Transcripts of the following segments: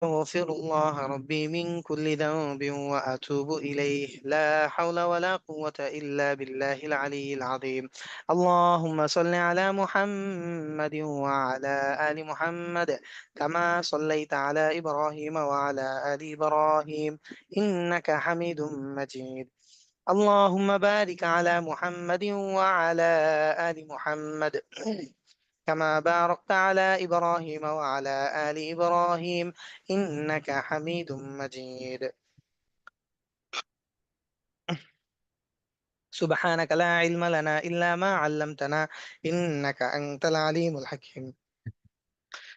أغفر الله ربي من كل ذنب وأتوب إليه لا حول ولا قوة إلا بالله العلي العظيم اللهم صل على محمد وعلى آل محمد كما صليت على إبراهيم وعلى آل إبراهيم إنك حميد مجيد اللهم بارك على محمد وعلى آل محمد كما باركت على إبراهيم وعلى آل إبراهيم إنك حميد مجيد سبحانك لا علم لنا إلا ما علمتنا إنك أنت العليم الحكيم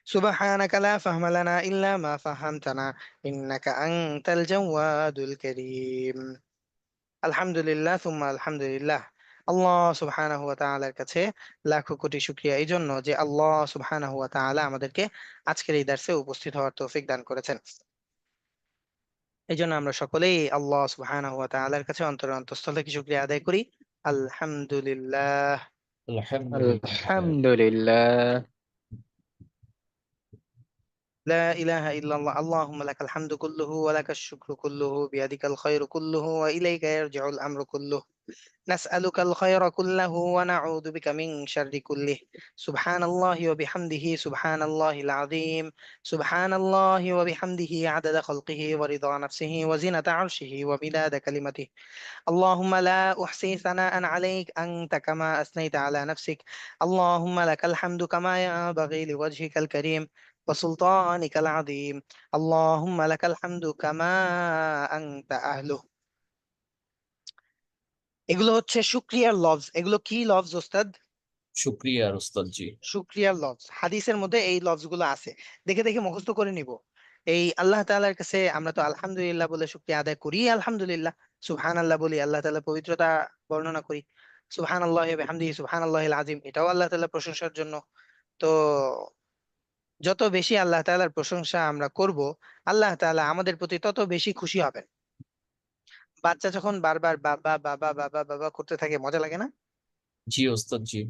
سبحانك لا فهم لنا إلا ما فهمتنا إنك أنت الجواد الكريم আলহামদুলিল্লাহ সুম্মা আলহামদুলিল্লাহ আল্লাহ সুবহানাহু ওয়া তাআলার কাছে লাখো কোটি শুকরিয়া এই জন্য যে আল্লাহ সুবহানাহু ওয়া তাআলা আমাদেরকে আজকের এই দার্সে উপস্থিত হওয়ার তৌফিক দান করেছেন। এই জন্য আমরা সকলেই আল্লাহ সুবহানাহু ওয়া তাআলার কাছে অন্তরের অন্তঃস্থল থেকে শুকরিয়া আদায় করি। আলহামদুলিল্লাহ। আলহামদুলিল্লাহ। আলহামদুলিল্লাহ। لا إله إلا الله اللهم لك الحمد كله ولك الشكر كله بيدك الخير كله وإليك يرجع الأمر كله نسألك الخير كله ونعوذ بك من شر كله سبحان الله وبحمده سبحان الله العظيم سبحان الله وبحمده عدد خلقه ورضا نفسه وزنة عرشه ومداد كلمته اللهم لا أحصي ثناء عليك أنت كما أثنيت على نفسك اللهم لك الحمد كما ينبغي لوجهك الكريم وسلطانك العظيم اللهم لك الحمد كما أنت أهله এগুলো হচ্ছে শুকরিয়ার লফজ। এগুলো কি লফজ ওস্তাদ? শুক্রিয়ার উস্তাদ জি। শুকরিয়ার লফজ হাদিসের মধ্যে এই লফজ গুলো আছে, দেখে দেখে মুখস্থ করে নিব। এই আল্লাহ তাআলার কাছে আমরা তো আলহামদুলিল্লাহ বলে শুকরিয়া আদায় করি, আলহামদুলিল্লাহ সুবহানাল্লাহ বলি, আল্লাহ তাআলার পবিত্রতা বর্ণনা করি, সুবহানাল্লাহি ওয়া বিহামদিহি সুবহানাল্লাহিল আযীম, এটাও আল্লাহ তাআলার প্রশংসার জন্য। তো যত বেশি আল্লাহ তাআলার প্রশংসা আমরা করব, আল্লাহ তাআলা আমাদের প্রতি তত বেশি খুশি হবেন। বাচ্চা যখন বারবার বাবা বাবা বাবা বাবা করতে থাকে, মজা লাগে না? জি ওস্তাদ জি।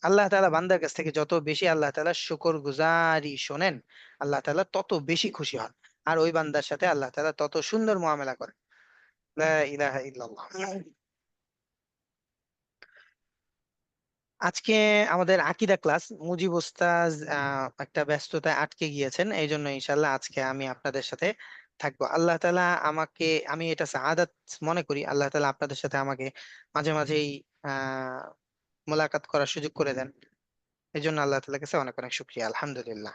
আল্লাহ তাআলা বান্দার কাছ থেকে যত বেশি আল্লাহ তাআলা শুকর গুজারি শোনেন, আল্লাহ তাআলা তত বেশি খুশি হন, আর ওই বান্দার সাথে আল্লাহ তাআলা তত সুন্দর মুআমেলা করেন। লা ইলাহা ইল্লাল্লাহ। আজকে আমাদের আকীদা ক্লাস, মুজিব ওস্তাজ একটা ব্যস্ততায় আটকে গিয়েছেন, এই জন্য ইনশাআল্লাহ আজকে আমি আপনাদের সাথে থাকবো। আল্লাহ তাআলা আমাকে, আমি এটা সাআদাত মনে করি, আল্লাহ তাআলা আপনাদের সাথে আমাকে মাঝে মাঝেই আহ মোলাকাত করার সুযোগ করে দেন। এই জন্য আল্লাহ তাআলার কাছে অনেক অনেক শুকরিয়া, আলহামদুলিল্লাহ।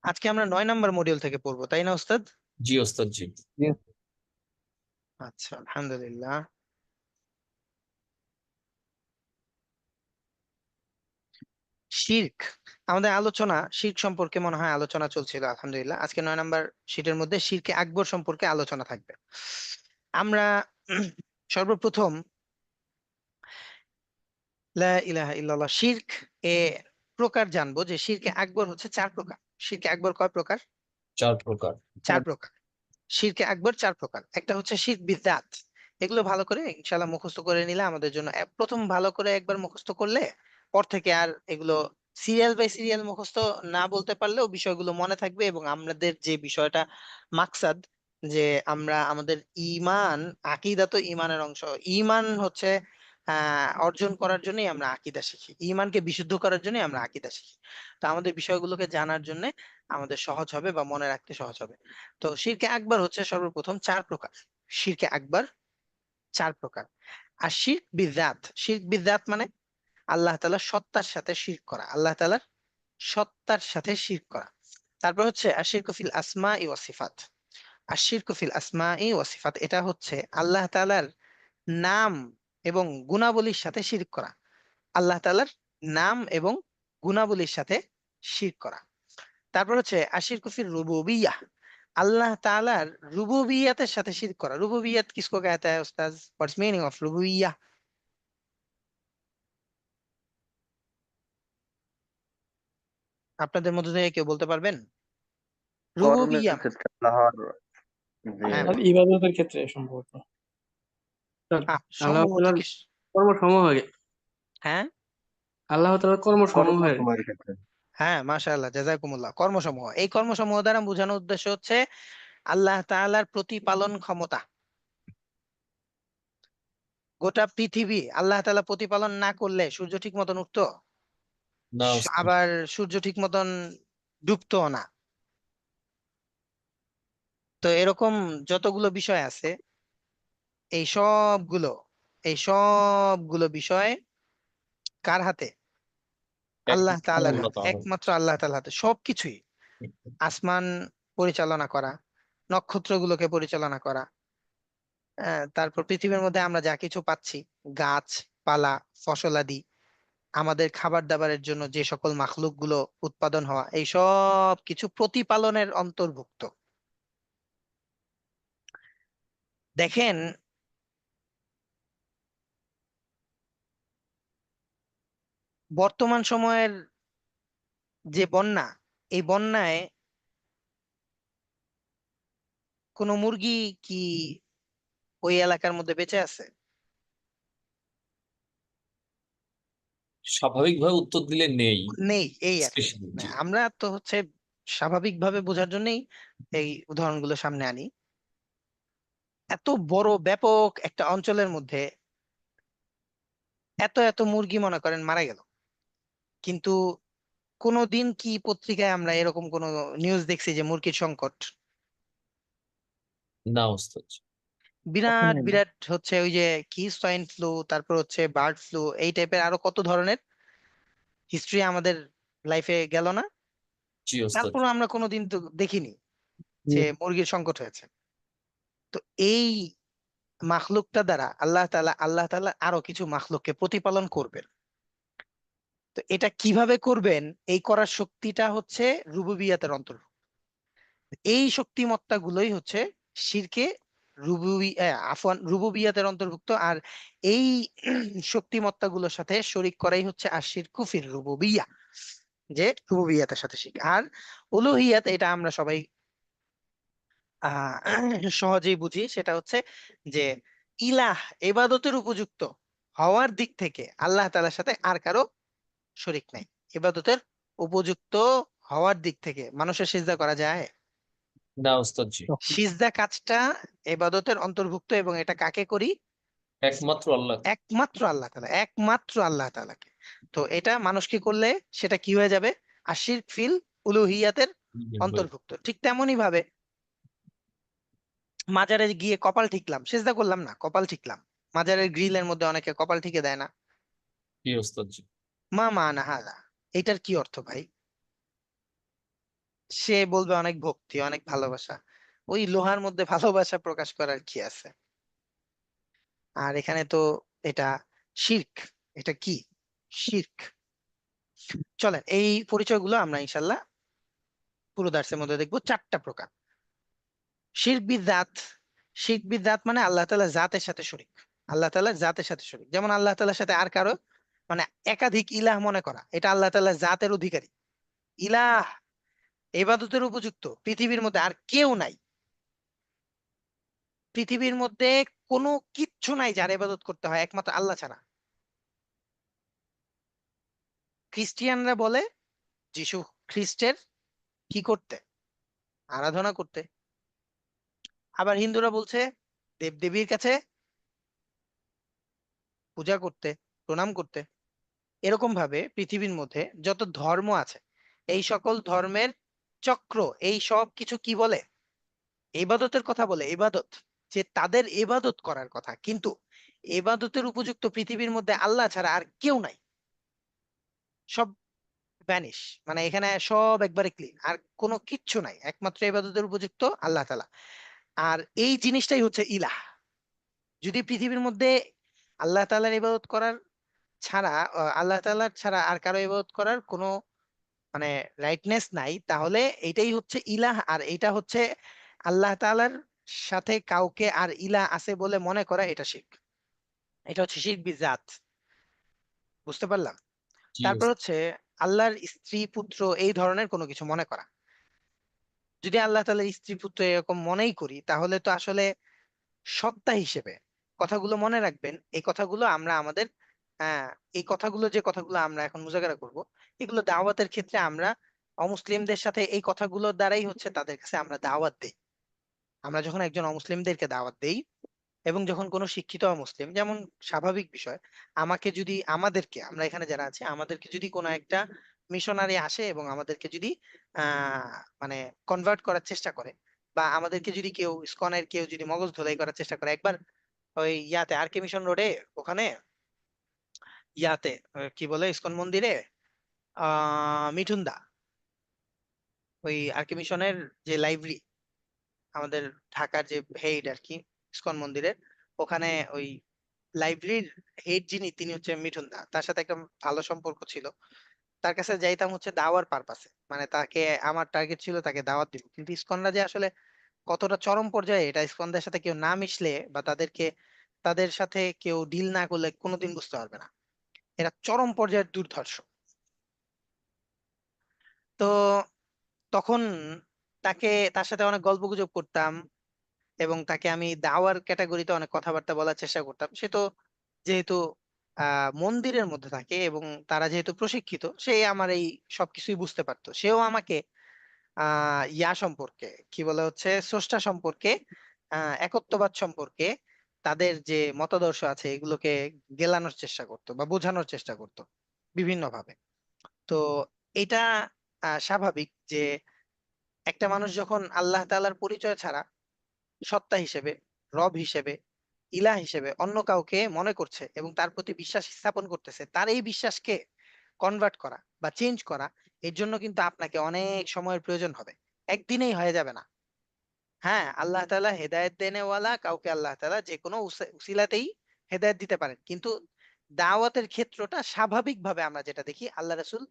আজকে আমরা 9 নম্বর মডিউল থেকে পড়বো, তাই না ওস্তাদ? জি ওস্তাদ জি। আচ্ছা, আলহামদুলিল্লাহ। শিরক, আমাদের আলোচনা শিরক সম্পর্কে মনে হয় আলোচনা চলছিল, আলহামদুলিল্লাহ। আজকে 9 নম্বর শীটের মধ্যে শিরকে আকবর সম্পর্কে আলোচনা থাকবে। আমরা সর্বপ্রথম লা ইলাহা ইল্লাল্লাহ শিরক এ প্রকার জানবো, যে শিরকে আকবর হচ্ছে 4 প্রকার। শিরকে আকবর কয় প্রকার? 4 প্রকার। 4 প্রকার। শিরকে আকবর 4 প্রকার। একটা হচ্ছে শিরক বিদাত, এগুলো ভালো করে ইনশাআল্লাহ মুখস্থ করে নিলে আমাদের জন্য, প্রথম ভালো করে একবার মুখস্থ করলে পর থেকে আর এগুলো সিরিয়াল বাই সিরিয়াল মুখস্থ না বলতে পারলেও বিষয়গুলো মনে থাকবে, এবং আমাদের যে বিষয়টা মাকসাদ, যে আমরা আমাদের ঈমান, আকীদা তো ঈমানের অংশ। ঈমান হচ্ছে অর্জন করার জন্যই আমরা আকীদা শিখি, ঈমানকে বিশুদ্ধ করার জন্যই আমরা আকীদা শিখি। তো আমাদের বিষয়গুলোকে জানার জন্য আমাদের সহজ হবে বা মনে রাখতে সহজ হবে। তো শিরকে আকবার হচ্ছে সর্বপ্রথম 4 প্রকার। শিরকে আকবার 4 প্রকার। আর শিরক বিযাত, শিরক বিযাত মানে আল্লাহ তাআলার সত্তার সাথে শিরক করা, আল্লাহ তাআলার সত্তার সাথে শিরক করা। তারপর হচ্ছে আশিরকু ফিল আসমাই ওয়া সিফাত। আশিরকু ফিল আসমাই ওয়া সিফাত, এটা হচ্ছে আল্লাহ তাআলার নাম এবং গুণাবলীর সাথে শিরক করা, আল্লাহ তাআলার নাম এবং গুণাবলীর সাথে শিরক করা। তারপর হচ্ছে আশিরকু ফির রুবুবিয়্যাহ, আল্লাহ তাআলার রুবুবিয়্যাতের সাথে শিরক করা। রুবুবিয়্যাত কিসকো कहता है उस्ताद? व्हाट्स मीनिंग ऑफ रुबुबिय्याह? আপনাদের মধ্যে থেকে কেউ বলতে পারবেন? কর্মের রুবুবিয়্যাহ ক্ষেত্রে আল্লাহর যে হ্যাঁ, ইবাদতের ক্ষেত্রে সম্ভবত আল্লাহ সম্ভবত তাআলার কি? কর্ম সমূহ হ্যাঁ আল্লাহ তাআলার কর্মসমূহের কর্মসমূহের ক্ষেত্রে। হ্যাঁ, মাশাআল্লাহ, জাযাকুমুল্লাহ। কর্মসমূহ, এই কর্মসমূহ দ্বারা বোঝানোর উদ্দেশ্য হচ্ছে আল্লাহ তাআলার প্রতিপালন ক্ষমতা। গোটা পৃথিবী আল্লাহ তাআলা প্রতিপালন না করলে সূর্য ঠিক মতন উঠতো, না ওস্তাদ। আবার সূর্য ঠিক মতন ডুবতো না। তো এরকম যতগুলো বিষয় আছে, এই সবগুলো এই সবগুলো বিষয় কার হাতে? আল্লাহ একমাত্র তাআলার আল্লাহ হাতে, তাআলা। একমাত্র আল্লাহ তাআলার হাতে সবকিছুই। আসমান পরিচালনা করা, নক্ষত্রগুলোকে পরিচালনা করা, তারপর পৃথিবীর মধ্যে আমরা যা কিছু পাচ্ছি, গাছ পালা, ফসলাদি, আমাদের খাবার দাবারের জন্য যে সকল মাখলুক গুলো উৎপাদন হওয়া, এই সব কিছু প্রতিপালনের অন্তর্ভুক্ত। দেখেন, বর্তমান সময়ের যে বন্যা, এই বন্যায় কোনো মুরগি কি ওই এলাকার মধ্যে বেঁচে আছে? স্বাভাবিকভাবে উত্তর দিলে নেই। নেই, এই আর কি। স্পেশালি না, জি। আমরা তো হচ্ছে স্বাভাবিকভাবে বোঝার জন্যই এই উদাহরণগুলো সামনে আনি। এত বড় ব্যাপক একটা অঞ্চলের মধ্যে এত এত মুরগি মনে করেন মারা গেল, কিন্তু কোনোদিন কি পত্রিকায় আমরা এরকম কোন নিউজ দেখছি যে মুরগির সংকট? না ওস্তাদ জি। বিরাট কখনোই না। বিরাট হচ্ছে ওই যে কি সোয়াইন ফ্লু, তারপর হচ্ছে বার্ড ফ্লু, এই টাইপের আরো কত ধরনের হিস্ট্রি আমাদের লাইফে গেল না? জি ওস্তাদ জি। তারপরও আমরা কোনোদিন তো দেখিনি যে মুরগির সংকট হয়েছে। তো এই মাখলুকটা দ্বারা আল্লাহ তাআলা আরো কিছু মাখলুককে প্রতিপালন করবেন। তো এটা কিভাবে করবেন, এই করার শক্তিটা হচ্ছে রুবুবিয়াতের অন্তর্ভুক্ত। এই শক্তিমত্তা গুলোই হচ্ছে শিরকে আফওয়ান রুবুবিয়াতের অন্তর্ভুক্ত। আর এই শক্তিমত্তা গুলোর সাথে শরিক করাই হচ্ছে আশিরকু ফির রুবুবিয়া, যে রুবুবিয়াতের সাথে শিরক। আর উলুহিয়াত, এটা আমরা সবাই সহজেই বুঝি, সেটা হচ্ছে যে ইলাহ, ইবাদতের উপযুক্ত হওয়ার দিক থেকে আল্লাহ তাআলার সাথে আর কারো শরিক নাই। ইবাদতের উপযুক্ত হওয়ার দিক থেকে মানুষের সিজদা করা যায়? না ওস্তাদ জি। সিজদা কাজটা ইবাদতের অন্তর্ভুক্ত, এবং এটা কাকে করি? একমাত্র আল্লাহ। একমাত্র আল্লাহ তাআলা, একমাত্র আল্লাহ তাআলাকে। তো এটা মানুষকে করলে সেটা কি হয়ে যাবে? আশিরক ফিল উলুহিয়াতের অন্তর্ভুক্ত। ঠিক তেমনই ভাবে মাজারে গিয়ে কপাল ঠিকলাম, সিজদা করলাম না, কপাল ঠিকলাম। মাজারের গ্রিলের মধ্যে অনেকে কপাল ঠিকে দেয় না। জি ওস্তাদ জি। মা মানা হাযা, এটার কি অর্থ ভাই? সে বলবে অনেক ভক্তি, অনেক ভালোবাসা। ওই লোহার মধ্যে ভালোবাসা প্রকাশ করার কি আছে? আর এখানে তো এটা শিরক। এটা কি? শিরক। চলেন এই পরিচয়গুলো আমরা ইনশাল্লাহ পুরো দার্সের মধ্যে দেখবো। 4টা প্রকার শিরক বিদাত। শিরক বিদাত মানে আল্লাহ তাআলার জাতের সাথে শরীক। আল্লাহ তাআলার জাতের সাথে শরীক, যেমন আল্লাহ তাআলার সাথে আর কারো মানে একাধিক ইলাহ মনে করা, এটা আল্লাহ তাআলার জাতের অধিকারী। ইলাহ, ইবাদতের উপযুক্ত পৃথিবীর মধ্যে আর কেউ নাই। পৃথিবীর মধ্যে কোনো কিচ্ছু নাই যার ইবাদত করতে হয় একমাত্র আল্লাহ ছাড়া। খ্রিস্টিয়ানরা বলে যিশু খ্রিস্টের কি করতে? আরাধনা করতে। আবার হিন্দুরা বলছে দেবদেবীর কাছে পূজা করতে, প্রণাম করতে। এরকম ভাবে পৃথিবীর মধ্যে যত ধর্ম আছে, এই সকল ধর্মের চক্র এই সব কিছু কি বলে? ইবাদতের কথা বলে। ইবাদত, যে তাদের ইবাদত করার কথা, কিন্তু ইবাদতের উপযুক্ত পৃথিবীর মধ্যে আল্লাহ ছাড়া আর কেউ নাই। সব ভ্যানিশ, মানে এখানে সব একবারে ক্লিন, আর কোনো কিচ্ছু নাই, একমাত্র ইবাদতের উপযুক্ত আল্লাহ তাআলা। আর এই জিনিসটাই হচ্ছে ইলাহ। যদি পৃথিবীর মধ্যে আল্লাহ তাআলার ইবাদত করার ছাড়া আল্লাহ তাআলার ছাড়া আর কারো ইবাদত করার কোনো মানে রাইটনেস নাই, তাহলে এটাই হচ্ছে ইলাহ। আর এটা হচ্ছে আল্লাহ তাআলার সাথে কাউকে আর ইলাহ আছে বলে মনে করা, এটা শিরক। এটা হচ্ছে শিরক বিজাত। বুঝতে পারলাম? জি তারপর ওস্তাদ। হচ্ছে আল্লাহর স্ত্রী পুত্র এই ধরনের কোনো কিছু মনে করা। যদি আল্লাহ তাআলার স্ত্রী পুত্র এরকম মনেই করি, তাহলে তো আসলে সত্তা হিসেবে কথাগুলো মনে রাখবেন, এই কথাগুলো আমরা আমাদের হ্যাঁ, এই কথাগুলো যে কথাগুলো আমরা এখন মুজাকারা করব, এগুলো দাওয়াতের ক্ষেত্রে আমরা অমুসলিমদের সাথে এই কথাগুলোর দ্বারাই হচ্ছে তাদের কাছে আমরা দাওয়াত দেই। আমরা যখন একজন অমুসলিমদেরকে দাওয়াত দেই এবং যখন কোনো শিক্ষিত অমুসলিম, যেমন স্বাভাবিক বিষয়, আমাকে যদি আমাদেরকে আমরা এখানে যারা আছি আমাদেরকে যদি কোনো একটা মিশনারি আসে এবং আমাদেরকে যদি মানে কনভার্ট করার চেষ্টা করে, বা আমাদেরকে যদি কেউ ইসকনের কেউ যদি মগজ ধোলাই করার চেষ্টা করে, একবার ওই ইয়াতে আর কে মিশন রোডে ওখানে ইয়াতে কি বলে ইসকন মন্দিরে মিঠুন দা ওই আর কে মিশনের যে লাইব্রেরি আমাদের ঢাকার যে হেড আর কি ইসকন মন্দিরের, ওখানে ওই লাইব্রেরির হেড যিনি তিনি হচ্ছে মিঠুন দা, তার সাথে একটা ভালো সম্পর্ক ছিল। তার কাছে যাইতাম হচ্ছে দাওয়ার পারপাসে, মানে তাকে আমার টার্গেট ছিল তাকে দাওয়াত দিব। কিন্তু ইসকনরা যে আসলে কতটা চরম পর্যায়ে, এটা ইসকনদের সাথে কেউ না মিশলে বা তাদের সাথে কেউ ডিল না করলে কোনোদিন বুঝতে পারবে না। এরা চরম পর্যায়ের দুর্ধর্ষ। তো তখন তার সাথে অনেক গল্পগুজব করতাম এবং তাকে আমি দাওয়ার ক্যাটাগরিতে অনেক কথাবার্তা বলার চেষ্টা করতাম। সে তো যেহেতু মন্দিরের মধ্যে থাকে এবং তারা যেহেতু প্রশিক্ষিত, সে আমার এই সবকিছুই বুঝতে পারতো। সেও আমাকে ইয়া সম্পর্কে, কি বলে হচ্ছে, স্রষ্টা সম্পর্কে, একত্ববাদ সম্পর্কে তাদের যে মতাদর্শ আছে এগুলোকে গেলানোর চেষ্টা করতো বা বোঝানোর চেষ্টা করতো বিভিন্ন ভাবে। তো এটা স্বাভাবিক যে একটা মানুষ যখন আল্লাহ তাআলার পরিচয় ছাড়া সত্তা হিসেবে, রব হিসেবে, ইলাহ হিসেবে অন্য কাউকে মনে করছে এবং তার প্রতি বিশ্বাস স্থাপন করতেছে, তার এই বিশ্বাসকে কনভার্ট করা বা চেঞ্জ করা, এর জন্য কিন্তু আপনাকে অনেক সময়ের প্রয়োজন হবে, একদিনেই হয়ে যাবে না। হ্যাঁ, আল্লাহ তাআলা হেদায়েত দেনেওয়ালা কাউকে আল্লাহ তাআলা যে কোনো উসিলাতেই হেদায়েত দিতে পারেন, কিন্তু দাওয়াতের ক্ষেত্রটা স্বাভাবিকভাবে আমরা যেটা দেখি, আল্লাহ রাসূল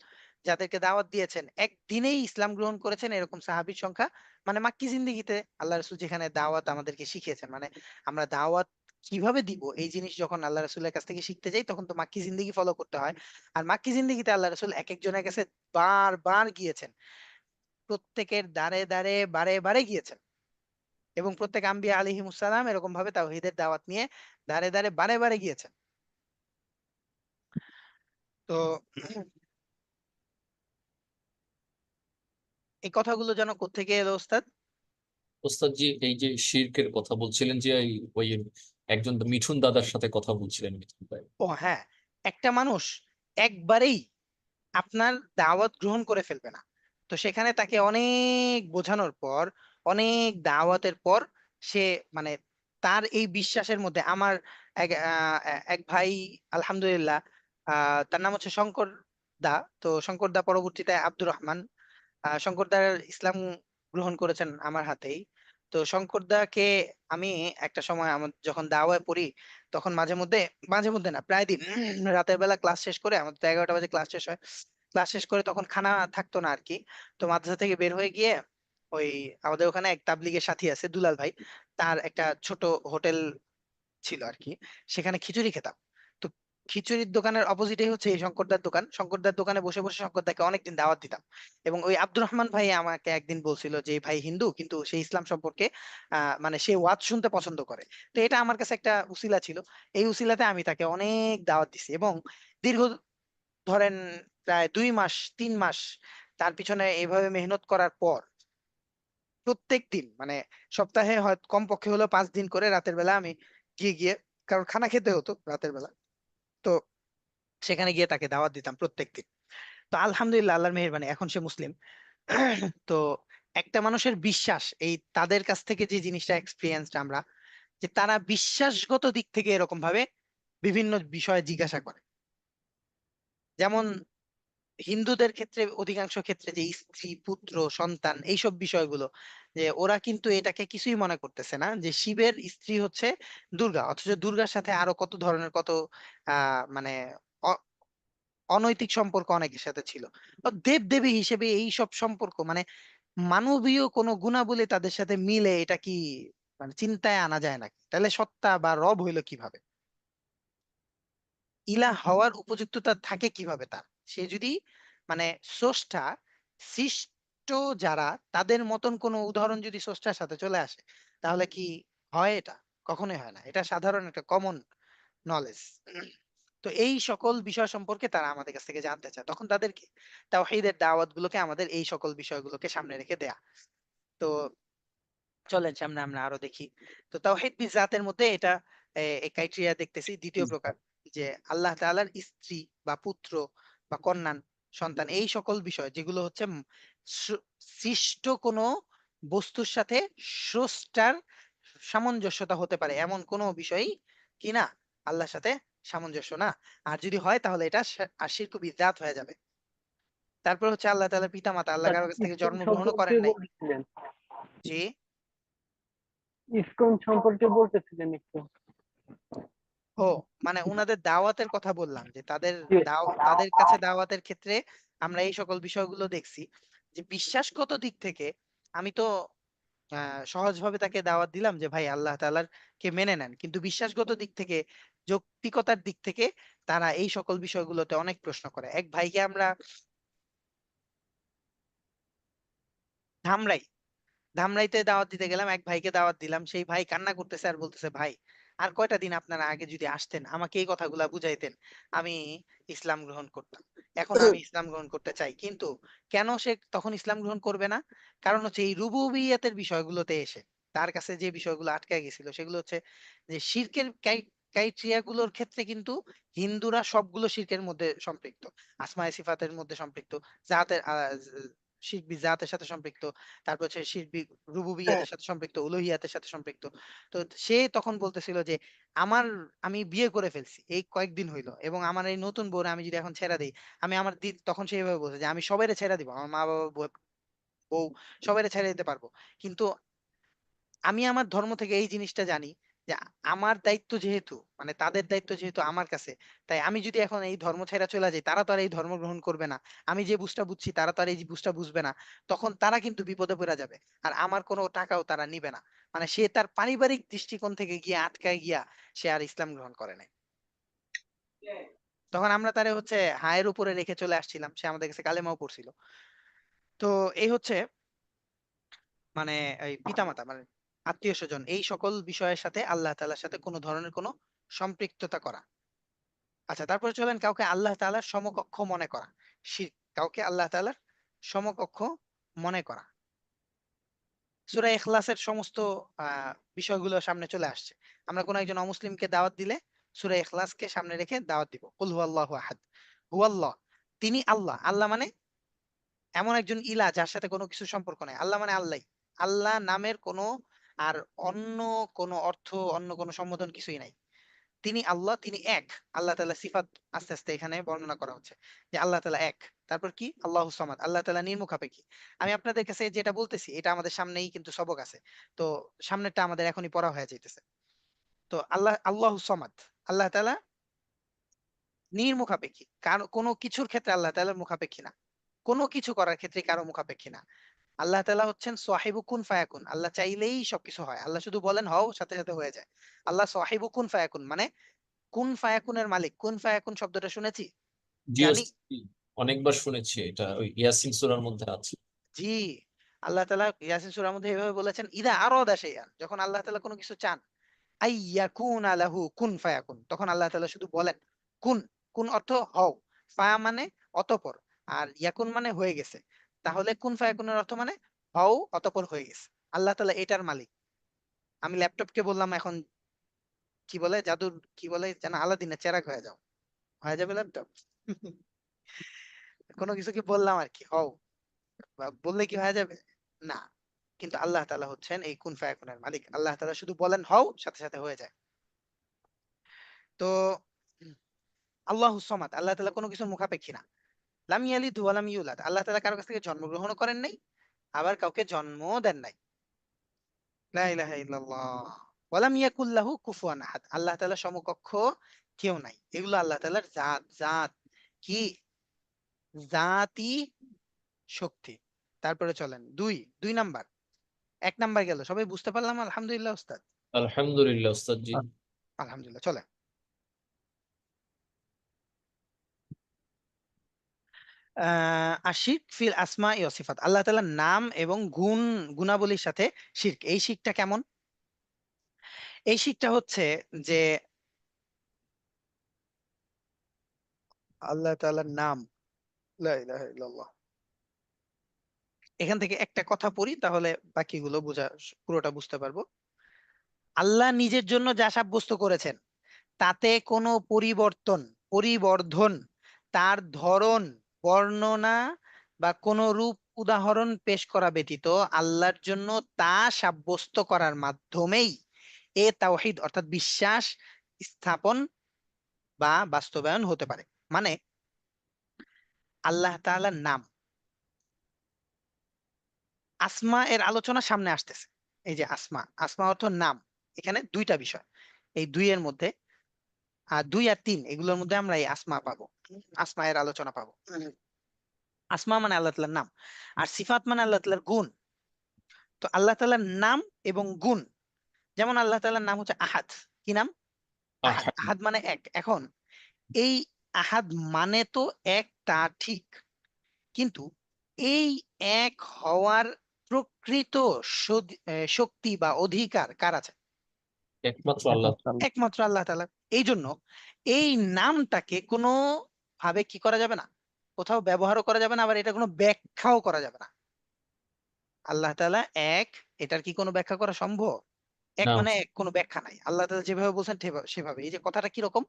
যাদেরকে দাওয়াত দিয়েছেন একদিনেই ইসলাম গ্রহণ করেছেন এরকম সাহাবীর সংখ্যা, মানে মাক্কি জিন্দেগিতে আল্লাহ রাসূল যেখানে দাওয়াত আমাদেরকে শিখিয়েছেন, মানে আমরা দাওয়াত কিভাবে দিব এই জিনিস যখন আল্লাহ রাসূলের কাছ থেকে শিখতে যাই তখন তো মাক্কি জিন্দেগি ফলো করতে হয়। আর মাক্কি জিন্দেগিতে আল্লাহ রাসূল এক একজনের কাছে বারবার গিয়েছেন, প্রত্যেকের দ্বারে দ্বারে বারে বারে গিয়েছেন এবং প্রত্যেক আম্বিয়া আলাইহিমুসসালাম এরকম ভাবে তাওহীদের দাওয়াত নিয়ে দাঁড়ে দাঁড়ে বারে বারে গিয়েছেন। তো এই কথাগুলো যেন কোত্থেকে এলো ওস্তাদ? ওস্তাদ জি, এই যে শিরকের কথা বলছিলেন যে ওই একজন মিঠুন দাদার সাথে কথা বলছিলেন, মিঠুন ভাই। ও হ্যাঁ, একটা মানুষ একবারেই আপনার দাওয়াত গ্রহণ করে ফেলবে না। তো সেখানে তাকে অনেক বোঝানোর পর, অনেক দাওয়াতের পর সে, মানে তার এই বিশ্বাসের মধ্যে আমার এক ভাই, আলহামদুলিল্লাহ, তার নাম হচ্ছে শঙ্কর দা। তো শঙ্কর দা পরবর্তীতে আব্দুর রহমান, শঙ্করদার ইসলাম গ্রহণ করেছেন আমার হাতেই। তো শঙ্করদাকে আমি একটা সময় আমার যখন দাওয়ায় পড়ি তখন মাঝে মধ্যে না, প্রায় দিন রাতের বেলা ক্লাস শেষ করে, আমাদের তো 11টা বাজে ক্লাস শেষ হয়, ক্লাস শেষ করে তখন খানা থাকতো না আর কি। তো মাদ্রাসা থেকে বের হয়ে গিয়ে ওই আমাদের ওখানে এক তাবলিগের সাথী আছে দুলাল ভাই, তার একটা ছোট হোটেল ছিল আর কি, সেখানে খিচুড়ি খেতাম। তো খিচুড়ির দোকানের অপোজিটেই হচ্ছে এই শঙ্করদার দোকান, শঙ্করদার দোকানে বসে বসে শঙ্করদাকে অনেকদিন দাওয়াত দিতাম। এবং ওই আব্দুর রহমান ভাই আমাকে একদিন বলছিল যে এই ভাই হিন্দু কিন্তু সে ইসলাম সম্পর্কে মানে সে ওয়াজ শুনতে পছন্দ করে। তো এটা আমার কাছে একটা উসিলা ছিল, এই উসিলাতে আমি তাকে অনেক দাওয়াত দিছি এবং দীর্ঘ ধরেন প্রায় 2 মাস 3 মাস তার পিছনে এইভাবে মেহনত করার পর প্রত্যেক দিন, মানে সপ্তাহে হয়তো কমপক্ষে হলো 5 দিন করে রাতের বেলা আমি গিয়ে, কারণ খানা খেতে হতো রাতের বেলা, তো সেখানে গিয়ে তাকে দাওয়াত দিতাম প্রত্যেকদিন। তো আলহামদুলিল্লাহ আল্লাহর মেহেরবানি এখন সে মুসলিম। তো একটা মানুষের বিশ্বাস, এই তাদের কাছ থেকে যে জিনিসটা এক্সপিরিয়েন্স আমরা, যে তারা বিশ্বাসগত দিক থেকে এরকম ভাবে বিভিন্ন বিষয়ে জিজ্ঞাসা করে। যেমন হিন্দুদের ক্ষেত্রে অধিকাংশ ক্ষেত্রে যে স্ত্রী পুত্র সন্তান এইসব বিষয়গুলো, যে ওরা কিন্তু এটাকে কিছুই মনে করতেছে না যে শিবের স্ত্রী হচ্ছে দুর্গা, অথচ দুর্গার সাথে আরো কত ধরনের কত মানে অ- অনৈতিক সম্পর্ক অনেকের সাথে ছিল। দেব দেবী হিসেবে এই সব সম্পর্ক, মানে মানবীয় কোনো গুণাবলী তাদের সাথে মিলে, এটা কি মানে চিন্তায় আনা যায় নাকি? তাহলে সত্তা বা রব হইলো কিভাবে? ইলাহ হওয়ার উপযুক্ততা থাকে কিভাবে তার? সে যদি, মানে স্রষ্টা, সৃষ্ট যারা তাদের মতন কোন উদাহরণ যদি স্রষ্টার সাথে চলে আসে, তাহলে কি হয়? এটা কখনোই হয় না, এটা সাধারণ একটা কমন নলেজ। তো এই সকল বিষয় সম্পর্কে তারা আমাদের কাছ থেকে জানতে চায়, তখন তাদেরকে তাওহীদের দাওয়াত গুলোকে আমাদের এই সকল বিষয়গুলোকে সামনে রেখে দেয়া। তো চলেন সামনে আমরা আরো দেখি। তো তাওহীদ বিজাতের মধ্যে এটা ক্রাইটেরিয়া দেখতেছি দ্বিতীয় প্রকার, যে আল্লাহ তাআলার স্ত্রী বা পুত্র বা কন্যা সন্তান এই সকল বিষয় যেগুলো হচ্ছে সৃষ্ট কোনো বস্তুর সাথে স্রষ্টার সামঞ্জস্যতা হতে পারে এমন কোনো বিষয়ই কি না, আল্লাহর সাথে সামঞ্জস্য না। আর যদি হয় তাহলে এটা শিরকু বিদআত হয়ে যাবে। তারপর হচ্ছে আল্লাহ তাআলার পিতা মাতা, আল্লাহ কারো কাছ থেকে ইসকন জন্মগ্রহণও সম্পর্কে করেন নাই। বলতেছিলেন, জি। ইসকন সম্পর্কে বলতেছিলেন একটু। ও, মানে উনাদের দাওয়াতের কথা বললাম, যে তাদের জি। তাদের কাছে দাওয়াতের ক্ষেত্রে আমরা এই সকল বিষয়গুলো দেখছি। যে বিশ্বাসগত দিক থেকে আমি তো সহজভাবে তাকে দাওয়াত দিলাম যে ভাই আল্লাহ তাআলার কে মেনে নেন, কিন্তু বিশ্বাসগত দিক থেকে, যৌক্তিকতার দিক থেকে তারা এই সকল বিষয়গুলোতে অনেক প্রশ্ন করে। এক ভাইকে আমরা ধামরাই ধামরাইতে দাওয়াত দিতে গেলাম, এক ভাইকে দাওয়াত দিলাম, সেই ভাই কান্না করতেছে আর বলতেছে, ভাই আর কয়টা দিন আপনারা আগে যদি আসতেন আমাকে এই কথাগুলা বুঝাইতেন, আমি ইসলাম গ্রহণ করতাম। এখন আমি ইসলাম গ্রহণ করতে চাই, কিন্তু কেন সে তখন ইসলাম গ্রহণ করবে না? কারণ হচ্ছে এই রুবুবিয়তের বিষয়গুলোতে এসে তার কাছে যে বিষয়গুলো আটকে গেছিল সেগুলো হচ্ছে যে শিরকের ক্রাইটেরিয়া গুলোর ক্ষেত্রে কিন্তু হিন্দুরা সবগুলো শিরকের মধ্যে সম্পৃক্ত, আসমায়ে সিফাতের মধ্যে সম্পৃক্ত, জাতের শিরক বিজাতের সাথে সম্পৃক্ত, তারপর হচ্ছে শিরক রুবুবিয়াতের সাথে সম্পৃক্ত, উলুহিয়াতের সাথে সম্পৃক্ত। তো সে তখন বলতেছিল যে আমার আমি বিয়ে করে ফেলছি এই কয়েকদিন হইলো, এবং আমার এই নতুন বউ আমি যদি এখন ছেড়ে দিই, আমি আমার তখন সেইভাবে বলছে যে আমি সবাইরে ছেড়ে দিব, আমার মা বাবা বউ সবাইরে ছেড়ে দিতে পারবো, কিন্তু আমি আমার ধর্ম থেকে এই জিনিসটা জানি যে আমার দায়িত্ব যেহেতু, মানে তাদের দায়িত্ব যেহেতু আমার কাছে, তাই আমি যদি এখন এই ধর্ম ছেড়ে চলে যাই তারা তো আর এই ধর্ম গ্রহণ করবে না, আমি যে বুঝটা বুঝছি তারা তো আর এই বুঝটা বুঝবে না, তখন তারা কিন্তু বিপদে পড়ে যাবে, আর আমার কোনো টাকাও তারা নিবে না। মানে সে তার পারিবারিক দৃষ্টিকোণ থেকে গিয়ে আটকায় গিয়া সে আর ইসলাম গ্রহণ করে নাই। তখন আমরা তারে হচ্ছে হায়ের উপরে রেখে চলে আসছিলাম, সে আমাদের কাছে কালেমাও পড়ছিল। তো এই হচ্ছে মানে এই পিতামাতা, মানে আত্মীয় স্বজন, এই সকল বিষয়ের সাথে আল্লাহ তাআলার সাথে কোনো ধরনের কোনো সম্পৃক্ততা করা। আচ্ছা, তারপরে চলেন কাউকে আল্লাহ তাআলার সমকক্ষ মনে করা, শিরক, কাউকে আল্লাহ তাআলার সমকক্ষ মনে করা। সূরা ইখলাসের সমস্ত বিষয়গুলো সামনে চলে আসছে। আমরা কোনো একজন অমুসলিমকে দাওয়াত দিলে সূরা ইখলাসকে সামনে রেখে দাওয়াত দিব, কুল হুয়াল্লাহু আহাদ, হুয়াল্লাহ, তিনি আল্লাহ। আল্লাহ মানে এমন একজন ইলা যার সাথে কোনো কিছু সম্পর্ক নাই, আল্লাহ মানে আল্লাহ। আল্লাহ নামের কোনো আর অন্য কোনো অর্থ, অন্য কোনো সম্বোধন কিছুই নাই। তিনি আল্লাহ, তিনি এক। আল্লাহ তাআলা সিফাত আস্তে আস্তে এখানে বর্ণনা করা হচ্ছে যে আল্লাহ তাআলা এক। তারপর কি, আল্লাহু সামাদ, আল্লাহ তাআলা নির্মুখাপেক্ষী। আমি আপনাদের কাছে যেটা বলতেছি এটা আমাদের সামনেই কিন্তু সবক আছে, তো সামনেরটা আমাদের এখনই পড়া হয়ে যাইতেছে। তো আল্লাহু সামাদ, আল্লাহ তাআলা নির্মুখাপেক্ষী, কারো কোনো কিছুর ক্ষেত্রে আল্লাহ তাআলা মুখাপেক্ষী না, কোনো কিছু করার ক্ষেত্রে কারো মুখাপেক্ষী না। আল্লাহ তাআলা হচ্ছেন সাহিবু কুন ফায়াকুন, আল্লাহ চাইলেই সবকিছু হয়, আল্লাহ শুধু বলেন হও, সাথে সাথে হয়ে যায়। আল্লাহ সাহিবু কুন ফায়াকুন মানে কুন ফায়াকুনের মালিক। কুন ফায়াকুন শব্দটা শুনেছি, জিও জানি। অনেকবার শুনেছি, এটা ওই ইয়াসিন সূরার মধ্যে আছে। জি, আল্লাহ তাআলা ইয়াসিন সূরার মধ্যে এভাবে বলেছেন, ইদা আরাদা শাইআন, যখন আল্লাহ তাআলা কোনো কিছু চান, আইয়াকুনা লাহু কুন ফায়াকুন, তখন আল্লাহ তাআলা শুধু বলেন কুন। কুন অর্থ হও, ফায়া মানে অতঃপর, আর ইয়াকুন মানে হয়ে গেছে। তাহলে কুন ফায়াকুনের অর্থ মানে হও অতঃপর হয়ে গেছে। আল্লাহ তাআলা এটার মালিক। আমি ল্যাপটপকে বললাম এখন কি বলে জাদুর কি বলে যেন, আলাদিনের চেরাগ হয়ে যাও, হয়ে যাবে ল্যাপটপ। কোনো কিছুকে বললাম আর কি হও, বা বললে কি হয়ে যাবে? না। কিন্তু আল্লাহ তাআলা হচ্ছেন এই কুন ফায়াকুনের মালিক, আল্লাহ তাআলা শুধু বলেন হও, সাথে সাথে হয়ে যায়। তো আল্লাহু সামাদ, আল্লাহ তাআলা কোনো কিছুর মুখাপেক্ষী না। লাম ইয়ালিদ ওয়া লাম ইউলাদ, আল্লাহ তাআলা কারো কাছ থেকে জন্মগ্রহণও করেন নাই, আবার কাউকে জন্মও দেন নাই। লা ইলাহা ইল্লাল্লাহ। ওয়া লাম ইয়াকুল লাহু কুফুয়ান আহাদ, আল্লাহ তাআলার সমকক্ষ কেউ নাই। এগুলো আল্লাহ তাআলার জাত, জাত কি, জাতি শক্তি। তারপরে চলেন দুই দুই নাম্বার, এক নাম্বার গেল, সবাই বুঝতে পারলাম আলহামদুলিল্লাহ উস্তাদ। আলহামদুলিল্লাহ উস্তাদ জি। আলহামদুলিল্লাহ, চলে আশিক ফিল আসমা ও সিফাত, আল্লাহ তাআলার নাম এবং গুণাবলীর সাথে শিরক। এই শিরকটা কেমন? এই শিরকটা হচ্ছে যে আল্লাহ তাআলার নাম, লা ইলাহা ইল্লাল্লাহ। এখান থেকে একটা কথা পড়ি, তাহলে বাকিগুলো পুরোটা বুঝতে পারবো। আল্লাহ নিজের জন্য যা সাব্যস্ত করেছেন তাতে কোনো পরিবর্ধন, তার ধরন, বর্ণনা বা কোনো রূপ উদাহরণ পেশ করা ব্যতীত আল্লাহর জন্য তা সাব্যস্ত করার মাধ্যমেই এ তাওহীদ অর্থাৎ বিশ্বাস স্থাপন বা বাস্তবায়ন হতে পারে। মানে আল্লাহ তাআলার নাম, আসমা এর আলোচনা সামনে আসতেছে। এই যে আসমা, আসমা অর্থ নাম। এখানে দুইটা বিষয়, এই দুইয়ের মধ্যে, আর 2 আর 3 এগুলোর মধ্যে আমরা এই আসমা পাবো, আসমা এর আলোচনা পাবো। আসমা মানে আল্লাহ তাআলার নাম, আর সিফাত মানে আল্লাহ তাআলার গুণ। তো আল্লাহ তাআলার নাম এবং গুণ, যেমন আল্লাহ তাআলার নাম হচ্ছে আহাদ। কি নাম? আহাদ। আহাদ। আহাদ মানে এক। এখন এই আহাদ মানে তো একটা, ঠিক, কিন্তু এই এক হওয়ার প্রকৃত শক্তি বা অধিকার কার আছে? একমাত্র আল্লাহ। একমাত্র আল্লাহ তাআলা। এই জন্য এই নামটাকে কোনো ভাবে কি করা যাবে না, কোথাও ব্যবহারও করা যাবে না, আবার এটা কোনো ব্যাখ্যাও করা যাবে না। আল্লাহ তাআলা এক, এটার কি কোনো ব্যাখ্যা করা সম্ভব? এক না। মানে এক, কোনো ব্যাখ্যা নাই। আল্লাহ তাআলা যেভাবে বলছেন সেভাবে। এই যে কথাটা কিরকম,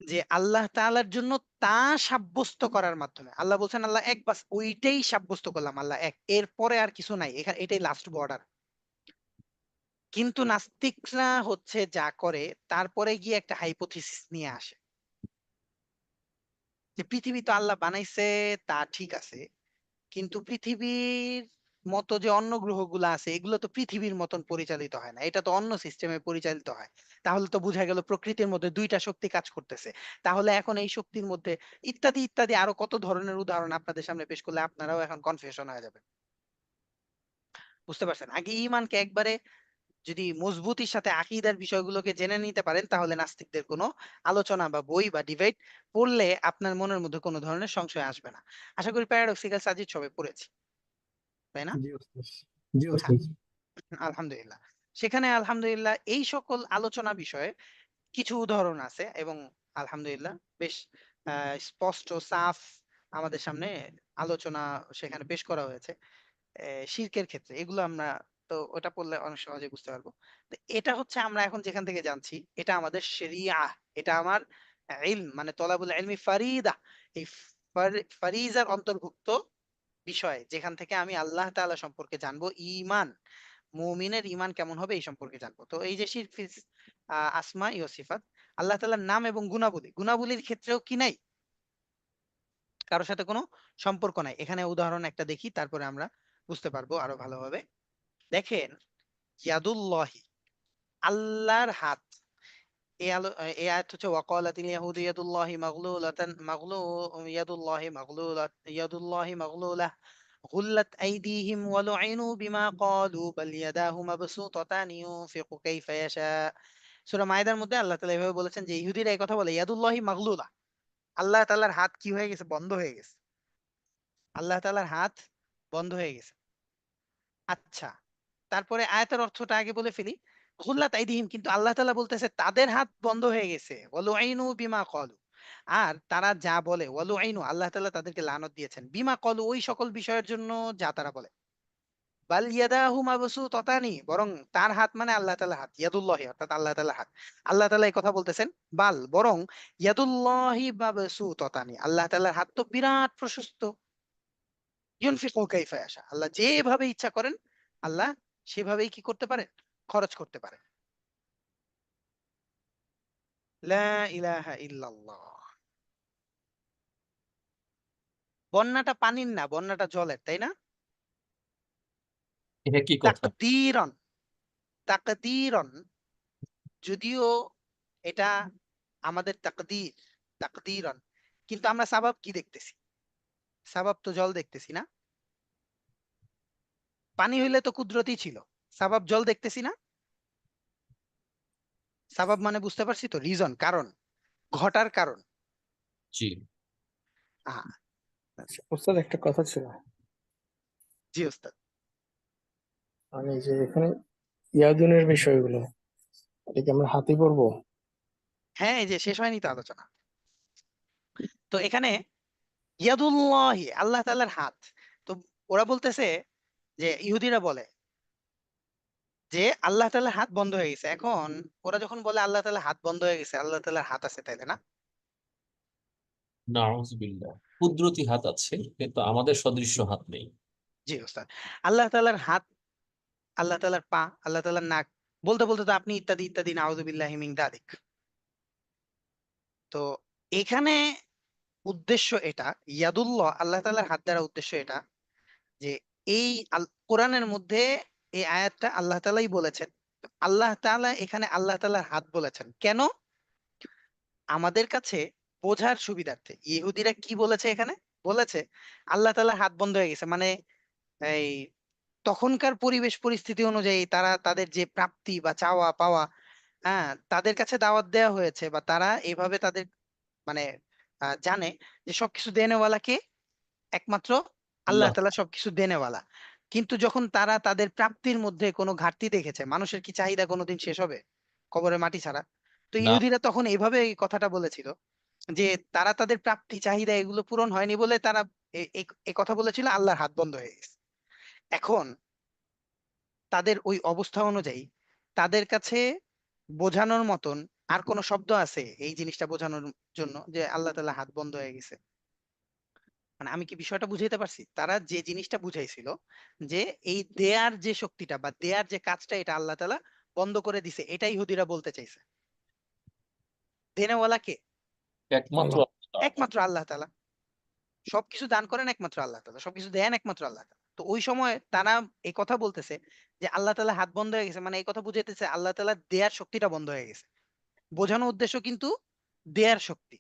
যে আল্লাহ তাআলার জন্য তা সাব্যস্ত করার মাধ্যমে আল্লাহ বলছেন আল্লাহ এক, বাস ওইটাই সাব্যস্ত করলাম, আল্লাহ এক, এরপরে আর কিছু নাই, এখানে এটাই লাস্ট বর্ডার। কিন্তু নাস্তিকরা হচ্ছে যা করে, তারপরে গিয়ে একটা হাইপোথিসিস নিয়ে আসে যে পৃথিবী তো আল্লাহ বানাইছে, তা ঠিক আছে, কিন্তু পৃথিবীর মতো যে অন্য গ্রহগুলো আছে এগুলো তো পৃথিবীর মতন পরিচালিত হয় না, এটা তো অন্য সিস্টেমে পরিচালিত হয়। তাহলে তো বোঝা গেল প্রকৃতির মধ্যে দুইটা শক্তি কাজ করতেছে। তাহলে এখন এই শক্তির মধ্যে ইত্যাদি ইত্যাদি আরো কত ধরনের উদাহরণ আপনাদের সামনে পেশ করলে আপনারাও এখন কনফিউশন হয়ে যাবে। বুঝতে পারছেন? আগে ঈমানকে একবারে যদি মজবুতির সাথে আকীদার বিষয়গুলোকে জেনে নিতে পারেন, তাহলে নাস্তিকদের কোনো আলোচনা বা বই বা ডিবেট পড়লে আপনার মনের মধ্যে কোনো ধরনের সংশয় আসবে না। আশা করি প্যারাডক্সিক্যাল সাজিদ সবাই পড়েছি, তাই না? জি ওস্তাদ। জি হ্যাঁ, ওস্তাদ। আলহামদুলিল্লাহ। সেখানে আলহামদুলিল্লাহ এই সকল আলোচনা বিষয়ে কিছু উদাহরণ আছে, এবং আলহামদুলিল্লাহ বেশ স্পষ্ট সাফ আমাদের সামনে আলোচনা সেখানে পেশ করা হয়েছে। শিরকের ক্ষেত্রে এগুলো আমরা, তো ওটা পড়লে অনেক সহজে বুঝতে পারবো। তো এটা হচ্ছে আমরা এখন যেখান থেকে জানছি, এটা আমাদের শরিয়া, এটা আমার ইলম, মানে তলাবুল ইলমি ফারিদা, এই ফারিজার অন্তর্ভুক্ত বিষয়, যেখান থেকে আমি আল্লাহ তাআলা সম্পর্কে জানবো, ঈমান, মুমিনের ঈমান কেমন হবে এই সম্পর্কে জানবো। তো এই যে শিরক ফিস আসমা ও সিফাত, আল্লাহ তাআলার নাম এবং গুণাবলী, গুণাবলীর ক্ষেত্রেও কি নাই, কারোর সাথে কোনো সম্পর্ক নাই। এখানে উদাহরণ একটা দেখি, তারপরে আমরা বুঝতে পারবো আরো ভালোভাবে। দেখেন, ইয়াদুল্লাহি, আল্লাহর হাত। এই আয়াত হচ্ছে ওয়াকালাতিল ইয়াহুদু ইয়াদুল্লাহি মাগলুলাতান ইয়াদুল্লাহি মাগলুলাহ গুল্লাত আইদিহিম ওয়া লুইনু বিমা ক্বালু বাল ইয়াদাহু মাবসুতাতান ইউনফিকু কাইফা ইয়াশা। সূরা মায়েদার মধ্যে আল্লাহ তাআলা এভাবে বলেছেন যে ইহুদিরা এই কথা বলে, ইয়াদুল্লাহি মাগলুলা, আল্লাহ তাআলার হাত কি হয়ে গেছে? বন্ধ হয়ে গেছে। আল্লাহ তাআলার হাত বন্ধ হয়ে গেছে। আচ্ছা, তারপরে আয়াতের অর্থটা আগে বলে ফেলি। গুল্লাত আইদিহিম, কিন্তু আল্লাহ তাআলা বলতেছে তাদের হাত বন্ধ হয়ে গেছে। ওয়ালুইনু বিমা ক্বালু, আর তারা যা বলে, ওয়ালুইনু, আল্লাহ তাআলা তাদেরকে লানত দিয়েছেন, বিমা ক্বালু, ওই সকল বিষয়ের জন্য যা তারা বলে। বাল ইয়াদাহু মাবসুতাতানি, বরং তার হাত মানে আল্লাহ তাআলার হাত, ইয়াদুল্লাহি অর্থাৎ আল্লাহ তাআলার হাত। আল্লাহ তাআলা এই কথা বলতেছেন, বাল, বরং, ইয়াদুল্লাহি মাবসুতাতানি, আল্লাহ তাআলার হাত তো বিরাট প্রশস্ত, ইউনফিকু কাইফা ইয়াশা, আল্লাহ যেভাবে ইচ্ছা করেন আল্লাহ সেভাবেই কি করতে পারেন? খরচ করতে পারেন। লা ইলাহা ইল্লাল্লাহ। বন্যাটা পানির না, বন্যাটা জলের, তাই না? এটা কি কথা? তাকদীরন, তাকদীরন, যদিও এটা আমাদের তাকদীর, তাকদীরন, কিন্তু আমরা সাবাব কি দেখতেছি? সাবাব তো জল দেখতেছি না। পানি হইলে তো কুদরতি ছিল, সাবাব জল দেখতেছি না। সাবাব মানে বুঝতে পারছি তো, রিজন, কারণ, ঘটার কারণ। জি। আহ, আচ্ছা ওস্তাদ, একটা কথা ছিল। জি ওস্তাদ। আমি যে এখানে ইয়াদুনের বিষয়গুলো, এটা কি আমরা হাতে পড়বো? হ্যাঁ, এই যে শেষ হয়নি তো আলোচনা। তো এখানে ইয়াদুল্লাহি আল্লাহ তাআলার হাত। তো ওরা বলতেছে যে ইহুদিরা বলে যে আল্লাহ তাআলার হাত বন্ধ হয়ে গেছে। এখন ওরা যখন বলে আল্লাহ তাআলার হাত বন্ধ হয়ে গেছে, আল্লাহ তাআলার হাত আছে, তাইলে না? নাউজুবিল্লাহ, কুদরতি হাত আছে কিন্তু আমাদের সদৃশ্য হাত নেই। জি ওস্তাদ। আল্লাহ তাআলার হাত, আল্লাহ তাআলার পা, আল্লাহ তাআলার নাক, বলতে বলতে তো আপনি ইত্যাদি ইত্যাদি নাউযুবিল্লাহি মিন যালিক। তো এখানে উদ্দেশ্য এটা, ইয়াদুল্লাহ আল্লাহ তাআলার হাত দ্বারা উদ্দেশ্য এটা যে এই কোরআনের মধ্যে এই আয়াতটা আল্লাহ তাআলাই বলেছেন। আল্লাহ তাআলা এখানে আল্লাহ তাআলার হাত বলেছেন কেন? আমাদের কাছে বোঝার সুবিধার্থে। ইহুদিরা কি বলেছে এখানে? বলেছে আল্লাহ তাআলার হাত বন্ধ হয়ে গেছে, মানে এই তখনকার পরিবেশ পরিস্থিতি অনুযায়ী তারা তাদের যে প্রাপ্তি বা চাওয়া পাওয়া, হ্যাঁ, তাদের কাছে দাওয়াত দেওয়া হয়েছে, বা তারা এইভাবে তাদের মানে জানে যে সবকিছু দেনেওয়ালা কে? একমাত্র আল্লাহ আল্লাহ। তাআলা সবকিছু দেনেওয়ালা। কিন্তু যখন তারা তাদের প্রাপ্তির মধ্যে কোনো ঘাটতি দেখেছে, মানুষের কি চাহিদা কোনোদিন শেষ হবে কবরে মাটি ছাড়া? তো না, ইহুদিরা তখন এইভাবে এই কথাটা বলেছিল যে তারা তাদের প্রাপ্তি চাহিদা এগুলো পূরণ হয়নি বলে তারা এই কথা বলেছিল আল্লাহর হাত বন্ধ হয়ে গেছে। এখন তাদের ওই অবস্থা অনুযায়ী তাদের কাছে বোঝানোর মতন আর কোন শব্দ আছে এই জিনিসটা বোঝানোর জন্য যে আল্লাহ তাআলা হাত বন্ধ হয়ে গেছে? মানে আমি কি বিষয়টা বুঝাইতে পারছি? তারা যে জিনিসটা বুঝাইছিল যে এই দেয়ার যে শক্তিটা বা দেয়ার যে কাজটা, এটা আল্লাহ তাআলা বন্ধ করে দিছে, এটাই ইহুদিরা বলতে চাইছে। দেনেওয়ালা কে? একমাত্র আল্লাহ। আল্লাহ। একমাত্র আল্লাহ তাআলা। সবকিছু দান করেন একমাত্র আল্লাহ তাআলা, সবকিছু দেন একমাত্র আল্লাহ তাআলা। তো ওই সময় তারা এই কথা বলতেছে যে আল্লাহ তাআলা হাত বন্ধ হয়ে গেছে, মানে এই কথা বুঝাইতেছে আল্লাহ তাআলা দেয়ার শক্তিটা বন্ধ হয়ে গেছে। বোঝানোর উদ্দেশ্য কিন্তু দেয়ার শক্তি।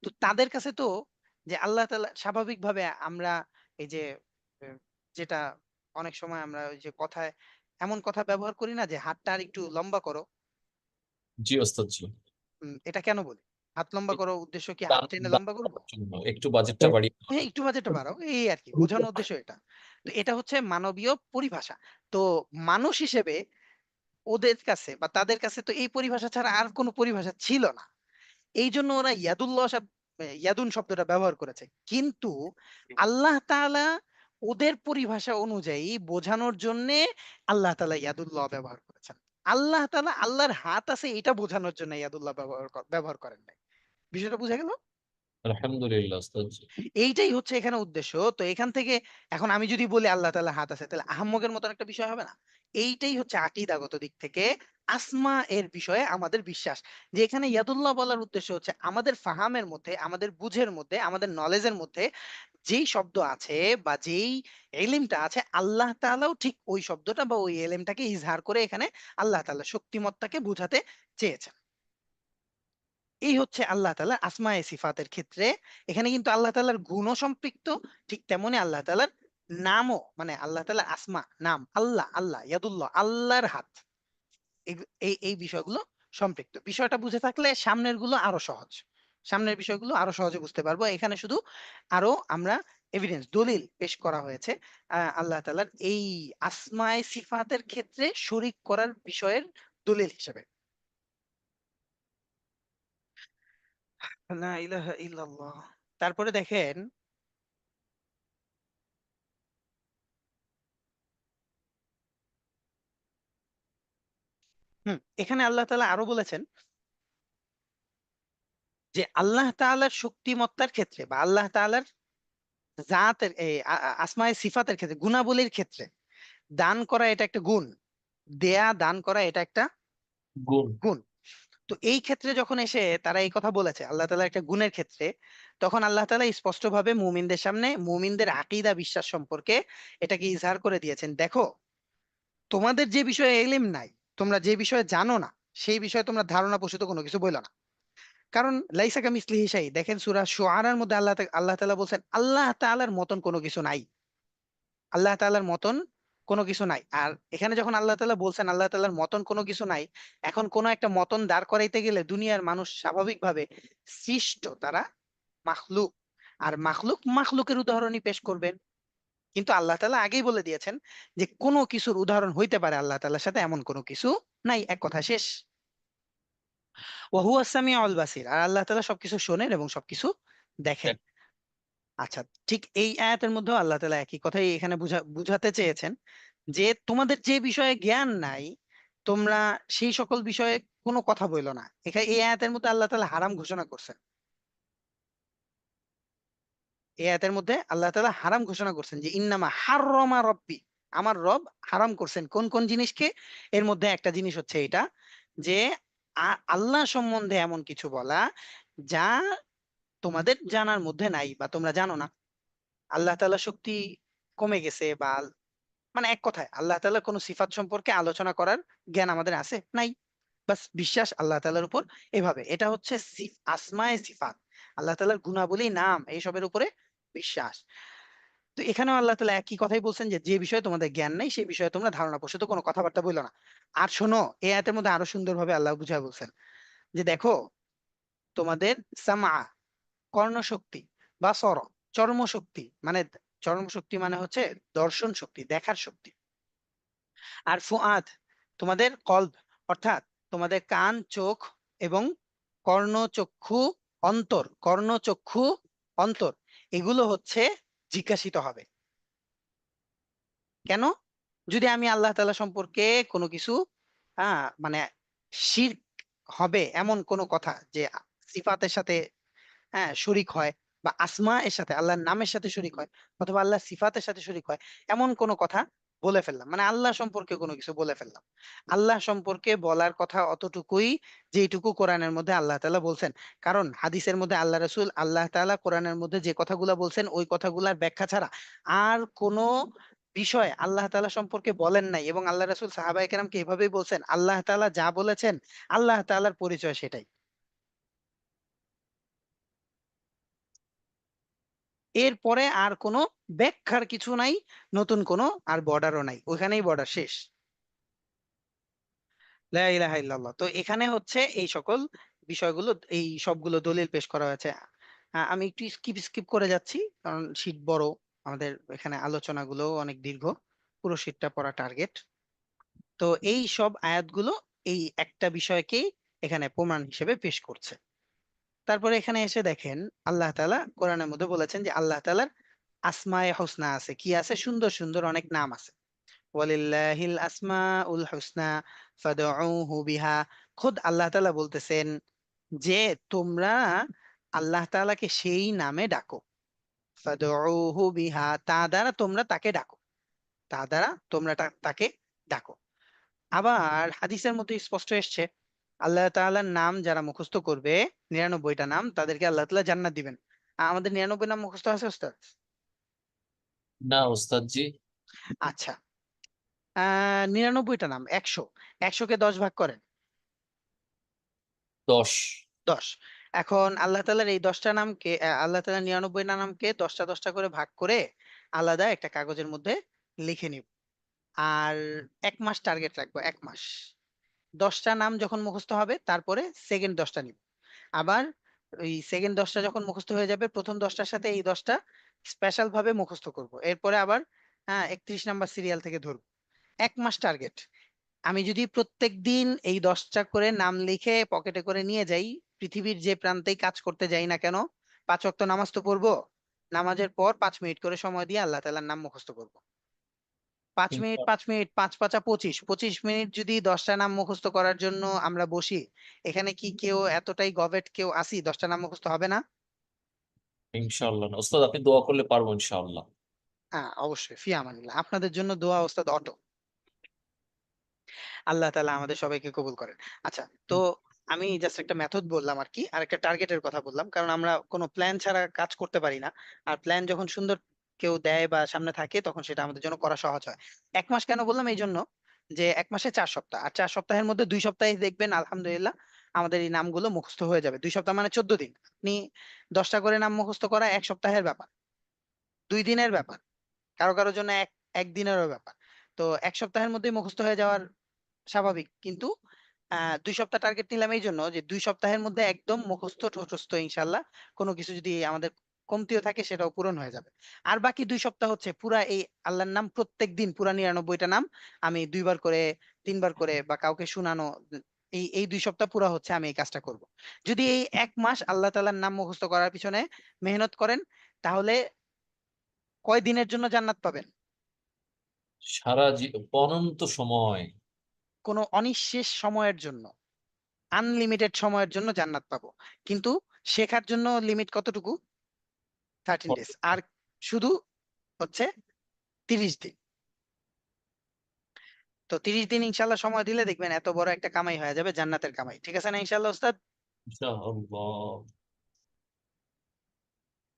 তো তাদের কাছে তো যে আল্লাহ তাআলা স্বাভাবিকভাবে আমরা এই যে আহ, যেটা অনেক সময় আমরা ওই যে কথায় এমন কথা ব্যবহার করি না যে হাতটা আর একটু লম্বা করো। জি ওস্তাদ জি। এটা কেন বলি? হাত লম্বা করো উদ্দেশ্য কি হাত দান টেনে দান লম্বা করবো? করার জন্য একটু বাজেটটা বাড়িয়ে দেওয়ার হ্যাঁ, জন্য। একটু বাজেটটা বাড়াও, এই আর কি বোঝানোর উদ্দেশ্য এটা। তো এটা হচ্ছে মানবীয় পরিভাষা। তো মানুষ হিসেবে ওদের কাছে বা তাদের কাছে তো এই পরিভাষা ছাড়া আর কোনো পরিভাষা ছিল না। এই জন্য ওরা ইয়াদুন শব্দটা ব্যবহার করেছে। কিন্তু আল্লাহ তাআলা ওদের পরিভাষা অনুযায়ী বোঝানোর জন্যে আল্লাহ তাআলা ইয়াদুল্লাহ ব্যবহার করেছেন। আল্লাহ তাআলা আল্লাহর হাত আছে এটা বোঝানোর জন্য ইয়াদুল্লাহ ব্যবহার করেন নাই। বিষয়টা বুঝা গেল? আলহামদুলিল্লাহ ওস্তাদ জি। এইটাই হচ্ছে এখানে উদ্দেশ্য। তো এখান থেকে এখন আমি যদি বলি আল্লাহ তাআলার হাত আছে, তাহলে আহাম্মকের মতন একটা বিষয় হবে না? এইটাই হচ্ছে আকীদাগত দিক থেকে আসমা এর বিষয়ে আমাদের বিশ্বাস। যে এখানে ইয়াদুল্লাহ বলার উদ্দেশ্য হচ্ছে আমাদের ফাহামের মধ্যে, আমাদের বুঝের মধ্যে, আমাদের নলেজের মধ্যে যেই শব্দ আছে বা যেই এলিমটা আছে, আল্লাহ তাআলাও ঠিক ওই শব্দটা বা ওই এলিমটাকে ইজহার করে এখানে আল্লাহ তাআলা শক্তিমত্তাকে বুঝাতে চেয়েছেন। এই হচ্ছে আল্লাহ তাআলার আসমায়ে সিফাতের ক্ষেত্রে। এখানে কিন্তু আল্লাহ তাআলার গুণও সম্পৃক্ত, ঠিক তেমনি আল্লাহ তাআলার নামও, মানে আল্লাহ তাআলার আসমা নাম আল্লাহ, আল্লাহ ইয়াদুল্লাহ আল্লাহর হাত, এই এই বিষয়গুলো সম্পৃক্ত। বিষয়টা বুঝে থাকলে সামনের গুলো আরো সহজ, সামনের বিষয়গুলো আরো সহজে বুঝতে পারবো। এখানে শুধু আরো আমরা এভিডেন্স দলিল পেশ করা হয়েছে আল্লাহ তাআলার এই আসমায়ে সিফাতের ক্ষেত্রে শরীক করার বিষয়ের দলিল হিসেবে। লা ইলাহা ইল্লাল্লাহ। তারপরে দেখেন এখানে আল্লাহ তাআলা আরো বলেছেন যে আল্লাহ তাআলার শক্তিমত্তার ক্ষেত্রে বা আল্লাহ তাআলার জাতের এই আসমায়ে সিফাতের ক্ষেত্রে, গুণাবলীর ক্ষেত্রে দান করা এটা একটা গুণ, দেয়া দান করা এটা একটা গুণ। গুণ। তো এই ক্ষেত্রে যখন এসে তারা এই কথা বলেছে আল্লাহ তাআলা একটা গুণের ক্ষেত্রে, তখন আল্লাহ তাআলা স্পষ্টভাবে মুমিনদের সামনে মুমিনদের আকীদা বিশ্বাস সম্পর্কে এটাকে ইজহার করে দিয়েছেন। দেখো, তোমাদের যে বিষয়ে এলিম নাই, তোমরা যে বিষয়ে জানো না, সেই বিষয়ে তোমরা ধারণা পোষিত কোনো কিছু বইলো না। কারণ লাইসা কামিসলিহি শাই, দেখেন সূরা শুআরার মধ্যে আল্লাহ তাআলা বলছেন আল্লাহ তাআলার মতন কোনো কিছু নাই। আল্লাহ তাআলার মতন কোনো কিছু নাই। আর এখানে যখন আল্লাহ তাআলা বলছেন আল্লাহ তাআলার মতন কোনো কিছু নাই, এখন কোন একটা মতন দাঁড় করাইতে গেলে দুনিয়ার মানুষ স্বাভাবিকভাবে সৃষ্ট, তারা মাখলুক, আর মাখলুক মাখলুকের উদাহরণই পেশ করবেন। কিন্তু আল্লাহ তাআলা আগেই বলে দিয়েছেন যে কোনো কিছুর উদাহরণ হইতে পারে আল্লাহ তাআলার সাথে, এমন কোনো কিছু নাই, এক কথা শেষ। ওয়া হুয়া সামিউল বাসির, আর আল্লাহ তাআলা সবকিছু শোনেন এবং সবকিছু দেখেন, আচ্ছা, ঠিক এই আয়াতের মধ্যেও আল্লাহ তাআলা একই কথাই এখানে বুঝাতে চেয়েছেন যে তোমাদের যে বিষয়ে জ্ঞান নাই তোমরা সেই সকল বিষয়ে কোনো কথা বইলো না। এখানে এই আয়াতের মধ্যে আল্লাহ তাআলা হারাম ঘোষণা করছেন। এই আয়াতের মধ্যে আল্লাহ তাআলা হারাম ঘোষণা করছেন যে ইন্নামা হাররামা রব্বি, আমার রব হারাম করছেন কোন কোন জিনিসকে। এর মধ্যে একটা জিনিস হচ্ছে এটা যে আল্লাহ সম্বন্ধে এমন কিছু বলা যা তোমাদের জানার মধ্যে নাই বা তোমরা জানো না। আল্লাহ তাআলা শক্তি কমে গেছে বা মানে এক কথায় আল্লাহ তাআলার কোনো সিফাত সম্পর্কে আলোচনা করার জ্ঞান আমাদের আছে নাই। বাস বিশ্বাস আল্লাহ তাআলার উপর এভাবে, এটা হচ্ছে আসমায়ে সিফাত, আল্লাহ তাআলার গুণাবলী নাম এইসবের উপরে বিশ্বাস। তো এখানেও আল্লাহ তাআলা একই কথাই বলছেন যে যে বিষয়ে তোমাদের জ্ঞান নাই সেই বিষয়ে তোমরা ধারণা প্রসূত কোনো কথাবার্তা বললো না। আর শোনো, এই আয়াতের মধ্যে আরো সুন্দরভাবে আল্লাহ বুঝায় বলছেন যে দেখো তোমাদের সামা কর্ণশক্তি বা চর্মশক্তি মানে চর্মশক্তি মানে হচ্ছে দর্শন শক্তি, দেখার শক্তি। আর ফুআদ তোমাদের কলব অর্থাৎ তোমাদের কান চোখ এবং কর্ণচক্ষু কর্ণচক্ষু অন্তর এগুলো হচ্ছে জিজ্ঞাসিত হবে। কেন? যদি আমি আল্লাহ তাআলা সম্পর্কে কোনো কিছু মানে শিরক হবে এমন কোনো কথা যে সিফাতের সাথে শরীক হয় বা আসমা এর সাথে আল্লাহর নামের সাথে শরীক হয় অথবা আল্লাহ সিফাতের সাথে শরীক হয় এমন কোনো কথা বলে ফেললাম, মানে আল্লাহ সম্পর্কে কোনো কিছু বলে ফেললাম। আল্লাহ সম্পর্কে বলার কথা অতটুকুই যেইটুকু কোরআনের মধ্যে আল্লাহ তাআলা বলছেন। কারণ হাদিসের মধ্যে আল্লাহ রাসূল আল্লাহ তাআলা কোরআনের মধ্যে যে কথাগুলা বলছেন ওই কথাগুলার ব্যাখ্যা ছাড়া আর কোনো বিষয় আল্লাহ তাআলা সম্পর্কে বলেন নাই, এবং আল্লাহ রাসূল সাহাবায়ে কেরামকে এভাবেই বলছেন আল্লাহ তাআলা যা বলেছেন আল্লাহ তাআলার পরিচয় সেটাই। এরপরে আর কোনো ব্যাখ্যার কিছু নাই, নতুন কোনো আর বর্ডারও নাই, ওইখানেই বর্ডার শেষ। লা ইলাহা ইল্লাল্লাহ। তো এখানে হচ্ছে এই সকল বিষয়গুলো এই সবগুলো দলিল পেশ করা হয়েছে। আমি একটু স্কিপ করে যাচ্ছি কারণ শীট বড়, আমাদের এখানে আলোচনাগুলো অনেক দীর্ঘ, পুরো শীটটা পড়া টার্গেট। তো এই সব আয়াতগুলো এই একটা বিষয়কেই এখানে প্রমাণ হিসেবে পেশ করছে। তারপরে এখানে এসে দেখেন আল্লাহ তাআলা কোরআনের মধ্যে বলেছেন যে আল্লাহ তাআলার আসমায়ে হোসনা আছে, কি আছে? সুন্দর সুন্দর অনেক নাম আছে। ওয়ালিল্লাহিল আসমাউল হুসনা ফাদউহু বিহা। খোদ আল্লাহ তাআলা বলতেছেন যে তোমরা আল্লাহ তাআলাকে সেই নামে ডাকো। ফাদউহু বিহা, তা দ্বারা তোমরা তাকে ডাকো, তা দ্বারা তোমরা তাকে ডাকো। আবার হাদিসের মধ্যে স্পষ্ট এসছে আল্লাহ তাআলার নাম যারা মুখস্থ করবে 99টা নাম তাদেরকে আল্লাহ তাআলা জান্নাত দিবেন। আমাদের 99 নাম মুখস্থ আছে ওস্তাদ? না ওস্তাদ জি। আচ্ছা, 99টা নাম 100, 100কে 10 ভাগ করেন। 10। 10। এখন আল্লাহ তাআলার এই 10টা নামকে আল্লাহ তাআলা 99টা নামকে 10টা 10টা করে ভাগ করে আলাদা একটা কাগজের মধ্যে লিখে নিব। আর 1 মাস টার্গেট রাখবো, 1 মাস 10টা নাম যখন মুখস্থ হবে তারপরে সেকেন্ড 10টা নিব। আবার ওই সেকেন্ড 10টা যখন মুখস্থ হয়ে যাবে প্রথম 10টার সাথে এই 10টা স্পেশাল ভাবে মুখস্থ করব। এরপরে আবার 31 নাম্বার সিরিয়াল থেকে ধরবো। 1 মাস টার্গেট। আমি যদি প্রত্যেক দিন এই 10টা করে নাম লিখে পকেটে করে নিয়ে যাই, পৃথিবীর যে প্রান্তেই কাজ করতে যাই না কেন 5 ওয়াক্ত নামাজ তো পড়বো, নামাজের পর 5 মিনিট করে সময় দিয়ে আল্লাহ তাআলার নাম মুখস্থ করব। 5 মিনিট 5 মিনিট 5 5 25, 25 মিনিট যদি 10টা নাম মুখস্থ করার জন্য আমরা বসি, এখানে কি কেউ এতটাই গবেট কেউ আসি 10টা নাম মুখস্থ হবে না? ইনশাআল্লাহ না ওস্তাদ, আপনি দোয়া করলে পারবো ইনশাআল্লাহ। হ্যাঁ অবশ্যই, ফি আমানিল্লাহ, আপনাদের জন্য দোয়া ওস্তাদ অটো। আল্লাহ তাআলা আমাদের সবাইকে কবুল করেন। আচ্ছা, তো আমি জাস্ট একটা মেথড বললাম আর কি, আর একটা টার্গেটের কথা বললাম, কারণ আমরা কোনো প্ল্যান ছাড়া কাজ করতে পারি না। আর প্ল্যান যখন সুন্দর কেউ দেয় বা সামনে থাকে তখন সেটা আমাদের জন্য করা সহজ হয়। 1 মাস কেন বললাম? এই জন্য যে 1 মাসে 4 সপ্তাহ, আর 4 সপ্তাহের মধ্যে 2 সপ্তাহে দেখবেন আলহামদুলিল্লাহ আমাদের এই নামগুলো মুখস্থ হয়ে যাবে। 2 সপ্তাহ মানে 14 দিন। আপনি 10টা করে নাম মুখস্থ করা 1 সপ্তাহের ব্যাপার, 2 দিনের ব্যাপার, কারো কারোর জন্য একদিনেরও ব্যাপার। তো 1 সপ্তাহের মধ্যে মুখস্থ হয়ে যাওয়ার স্বাভাবিক। কিন্তু 2 সপ্তাহ টার্গেট নিলাম এই জন্য যে 2 সপ্তাহের মধ্যে একদম মুখস্থ ঠোঁটস্থ ইনশাল্লাহ। কোনো কিছু যদি আমাদের কমতিও থাকে সেটাও পূরণ হয়ে যাবে। আর বাকি 2 সপ্তাহ হচ্ছে পুরা এই আল্লাহর নাম প্রত্যেক দিন পুরা 99টা নাম আমি 2বার করে 3বার করে বা কাউকে শোনানো এই 2 সপ্তাহ পুরো হচ্ছে আমি এই কাজটা করব। যদি এই 1 মাস আল্লাহ তাআলার নাম মুখস্থ করার পিছনে মেহনত করেন, তাহলে কয় দিনের জন্য জান্নাত পাবেন? সারা অনন্ত সময়। কোনো অনিঃশেষ সময়ের জন্য, আনলিমিটেড সময়ের জন্য জান্নাত পাবো। কিন্তু শেখার জন্য লিমিট কতটুকু? 13 ডেজ। আর শুধু হচ্ছে 30 দিন। তো 30 দিন ইনশাল্লাহ সময় দিলে দেখবেন এত বড় একটা কামাই হয়ে যাবে, জান্নাতের কামাই। ঠিক আছে না ইনশাল্লাহ ওস্তাদ? ইনশাআল্লাহ।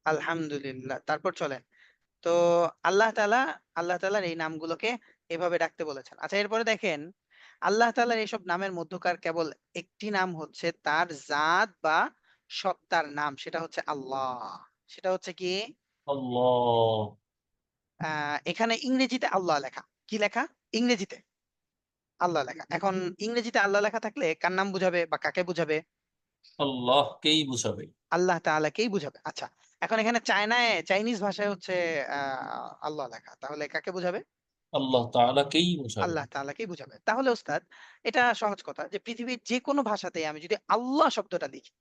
আলহামদুলিল্লাহ। তারপর চলেন। তো আল্লাহ তাআলা আল্লাহ তাআলার এই নামগুলোকে এভাবে ডাকতে বলেছেন। আচ্ছা, এরপরে দেখেন আল্লাহ তাআলার এইসব নামের মধ্যকার কেবল একটি নাম হচ্ছে তার জাত বা সত্তার নাম, সেটা হচ্ছে আল্লাহ। সেটা হচ্ছে কি? আল্লাহ। এখানে ইংরেজিতে আল্লাহ লেখা। কি লেখা? ইংরেজিতে আল্লাহ লেখা। এখন ইংরেজিতে আল্লাহ লেখা থাকলে কার নাম বুঝাবে বা কাকে বুঝাবে? আল্লাহকেই বুঝাবে। আল্লাহ তাআলাকেই বুঝাবে। আচ্ছা, এখন এখানে চাইনিজ ভাষায় হচ্ছে আল্লাহ লেখা, তাহলে কাকে বুঝাবে? আল্লাহ তাআলাকেই বুঝাবে। আল্লাহ তাআলাকেই বুঝাবে। তাহলে ওস্তাদ, এটা সহজ কথা যে পৃথিবীর যে কোনো ভাষাতে আমি যদি আল্লাহ শব্দটা লিখি,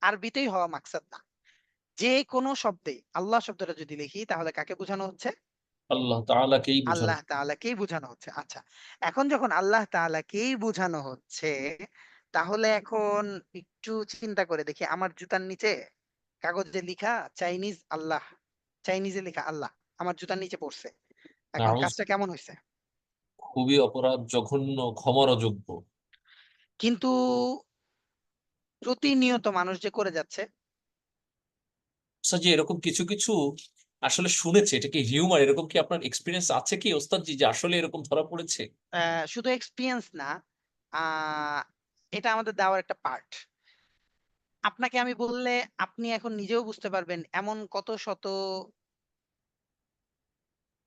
আরবিতেই হওয়া মাকসাদ না, যে কোনো শব্দে আল্লাহ শব্দটা যদি লিখি, তাহলে কাকে বোঝানো হচ্ছে? আল্লাহ তাআলাকেই বুঝানো। আল্লাহ তাআলাকেই বোঝানো হচ্ছে। আচ্ছা, এখন যখন আল্লাহ তাআলাকেই বোঝানো হচ্ছে, তাহলে এখন একটু চিন্তা করে দেখি, আমার জুতার নিচে কাগজে লেখা চাইনিজ আল্লাহ, চাইনিজে লেখা আল্লাহ আমার জুতার নিচে পড়ছে। এখন নাউজ। কাজটা কেমন হয়েছে? খুবই অপরাধ, জঘন্য, ক্ষমার অযোগ্য। কিন্তু প্রতিনিয়ত মানুষ যে করে যাচ্ছে। ওস্তাদ জি, এরকম কিছু কিছু আসলে শুনেছে, এটা কি হিউমার? এরকম কি আপনার এক্সপিরিয়েন্স আছে কি ওস্তাদ জি, যে আসলে এরকম ধরা পড়েছে? শুধু এক্সপিরিয়েন্স না, আহ এটা আমাদের দেওয়ার একটা পার্ট। আপনাকে আমি বললে আপনি এখন নিজেও বুঝতে পারবেন এমন কত শত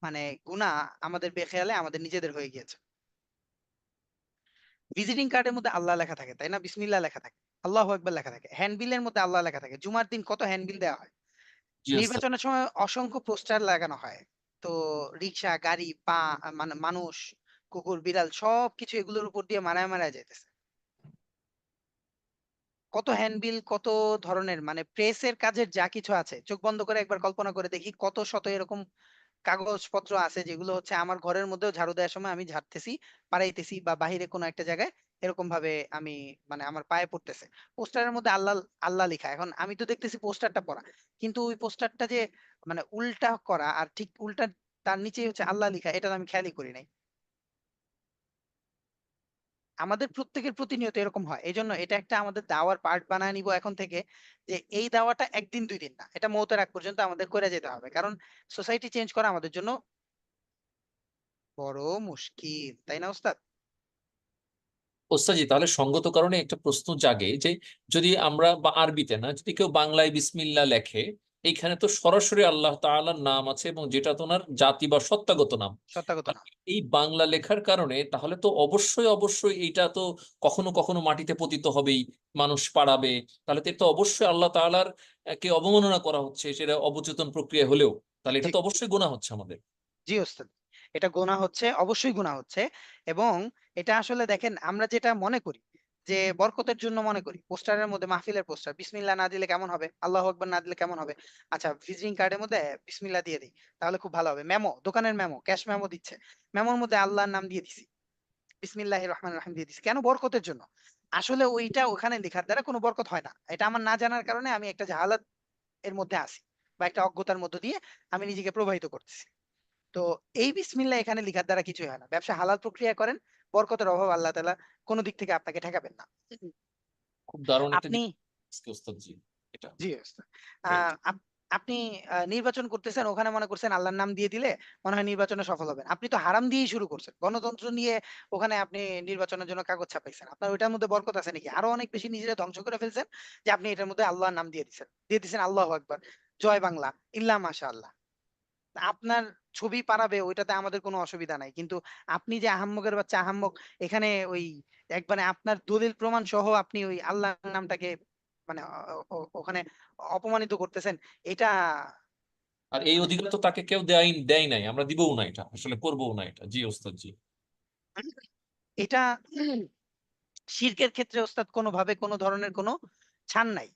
মানে গুনাহ আমাদের বেখেয়ালে আমাদের নিজেদের হয়ে গিয়েছে। ভিজিটিং কার্ডের মধ্যে আল্লাহ লেখা থাকে, তাই না? বিসমিল্লাহ লেখা থাকে, আল্লাহু আকবার লেখা থাকে। হ্যান্ডবিলের মধ্যে আল্লাহ লেখা থাকে। জুমার দিন কত হ্যান্ডবিল দেওয়া হয়। জি ওস্তাদ। নির্বাচনের সময় অসংখ্য পোস্টার লাগানো হয়। তো রিক্সা, গাড়ি, মানে মানুষ, কুকুর, বিড়াল সবকিছু এগুলোর উপর দিয়ে মারায় মারায় যাইতেছে। কত হ্যান্ডবিল, কত ধরনের মানে প্রেসের কাজের যা কিছু আছে, চোখ বন্ধ করে একবার কল্পনা করে দেখি কত শত এরকম কাগজপত্র আছে যেগুলো হচ্ছে আমার ঘরের মধ্যেও ঝাড়ু দেওয়ার সময় আমি ঝাড়তেছি, পাড়াইতেছি, বা বাহিরে কোনো একটা জায়গায় এরকম ভাবে আমি মানে আমার পায়ে পড়তেছে। পোস্টারের মধ্যে আল্লাহ আল্লাহ লেখা। এখন আমি তো দেখতেছি পোস্টারটা পড়া, কিন্তু ওই পোস্টারটা যে মানে উল্টা করা আর ঠিক উল্টা তার নিচেই হচ্ছে আল্লাহ লেখা, এটা তো আমি খেয়ালই করি নাই। আমাদের প্রত্যেকের প্রতিনিয়ত এরকম হয়। এই জন্য এটা একটা আমাদের দাওয়ার পার্ট বানায় নিব এখন থেকে, যে এই দাওয়াটা একদিন 2 দিন না, এটা মৌতের আগ পর্যন্ত আমাদের করে যেতে হবে। কারণ সোসাইটি চেঞ্জ করা আমাদের জন্য বড় মুশকিল, তাই না ওস্তাদ? ওস্তাদ জি, তাহলে সঙ্গত কারণে একটা প্রশ্ন জাগে যে যদি আমরা বা আরবিতে না, যদি কেউ বাংলায় বিসমিল্লাহ লেখে, এইখানে তো সরাসরি আল্লাহ তাআলার নাম আছে এবং যেটা তো ওনার জাতি বা সত্তাগত নাম। সত্যাগত আর না। এই বাংলা লেখার কারণে তাহলে তো অবশ্যই অবশ্যই এইটা তো কখনো কখনো মাটিতে পতিত হবেই, মানুষ পাড়াবে। তাহলে তো এটা তো অবশ্যই আল্লাহ তাআলার কে অবমাননা করা হচ্ছে, সেটা অবচেতন প্রক্রিয়া হলেও। তাহলে জি, এটা তো অবশ্যই গুনাহ হচ্ছে আমাদের। জি ওস্তাদ, এটা গোনা হচ্ছে, অবশ্যই গোনা হচ্ছে। এবং এটা আসলে দেখেন আমরা যেটা মনে করি যে বরকতের জন্য মনে করি, পোস্টারের মধ্যে মাহফিলের পোস্টার বিসমিল্লাহ না দিলে কেমন হবে, আল্লাহু আকবার না দিলে কেমন হবে? আচ্ছা, ভিজিটিং কার্ডের মধ্যে বিসমিল্লাহ দিয়ে দিই, তাহলে খুব ভালো হবে। মেমো, দোকানের মেমো, ক্যাশ মেমো দিচ্ছে, মেমোর মধ্যে আল্লাহর নাম দিয়ে দিছি, বিসমিল্লাহির রহমানির রহিম দিয়ে দিছি। কেন? বরকতের জন্য। আসলে ওইটা ওখানে লেখার দ্বারা কোনো বরকত হয় না। এটা আমার না জানার কারণে আমি একটা জাহালাত এর মধ্যে আছি, বা একটা অজ্ঞতার মধ্য দিয়ে আমি নিজেকে প্রবাহিত করতেছি। তো এই বিসমিল্লাহ এখানে লিখার দ্বারা কিছুই হয় না। ব্যবসা হালাল প্রক্রিয়া করেন, বরকতের অভাব আল্লাহ তাআলা কোন দিক থেকে আপনাকে ঠেকাবেন না। খুব দারুণ একটা আপনি, জিনিস ওস্তাদ জি। এটা জি ওস্তাদ। রাইট। আপনি নির্বাচন করতেছেন, ওখানে মনে করছেন আল্লাহর নাম দিয়ে দিলে মনে হয় নির্বাচনে সফল হবেন। আপনি তো হারাম দিয়েই শুরু করছেন। গণতন্ত্র নিয়ে ওখানে আপনি নির্বাচনের জন্য কাগজ ছাপাইছেন। আপনার ওইটার মধ্যে বরকত আছে নাকি? আরো অনেক বেশি নিজেরা ধ্বংস করে ফেলছেন, যে আপনি এটার মধ্যে আল্লাহর নাম দিয়ে দিছেন আল্লাহু আকবার, জয় বাংলা, ইল্লা মাশাআল্লাহ। আপনার ছবি পাঠাবে ওইটাতে আমাদের কোনো অসুবিধা নাই, কিন্তু আপনি যে আহাম্মকের বাচ্চা আহাম্মক, এখানে ওই একবারে আপনার দলিল প্রমাণ সহ আপনি ওই আল্লাহর নামটাকে মানে ওখানে অপমানিত করতেছেন, এটা আর এই মানে অধিকার তো তাকে কেউ দেয় নাই, আমরা দিবও না, এটা আসলে করবও না এটা। জি ওস্তাদ জি। এটা শিরকের ক্ষেত্রে ওস্তাদ কোনোভাবে কোনো ধরনের কোনো ছাড় নাই।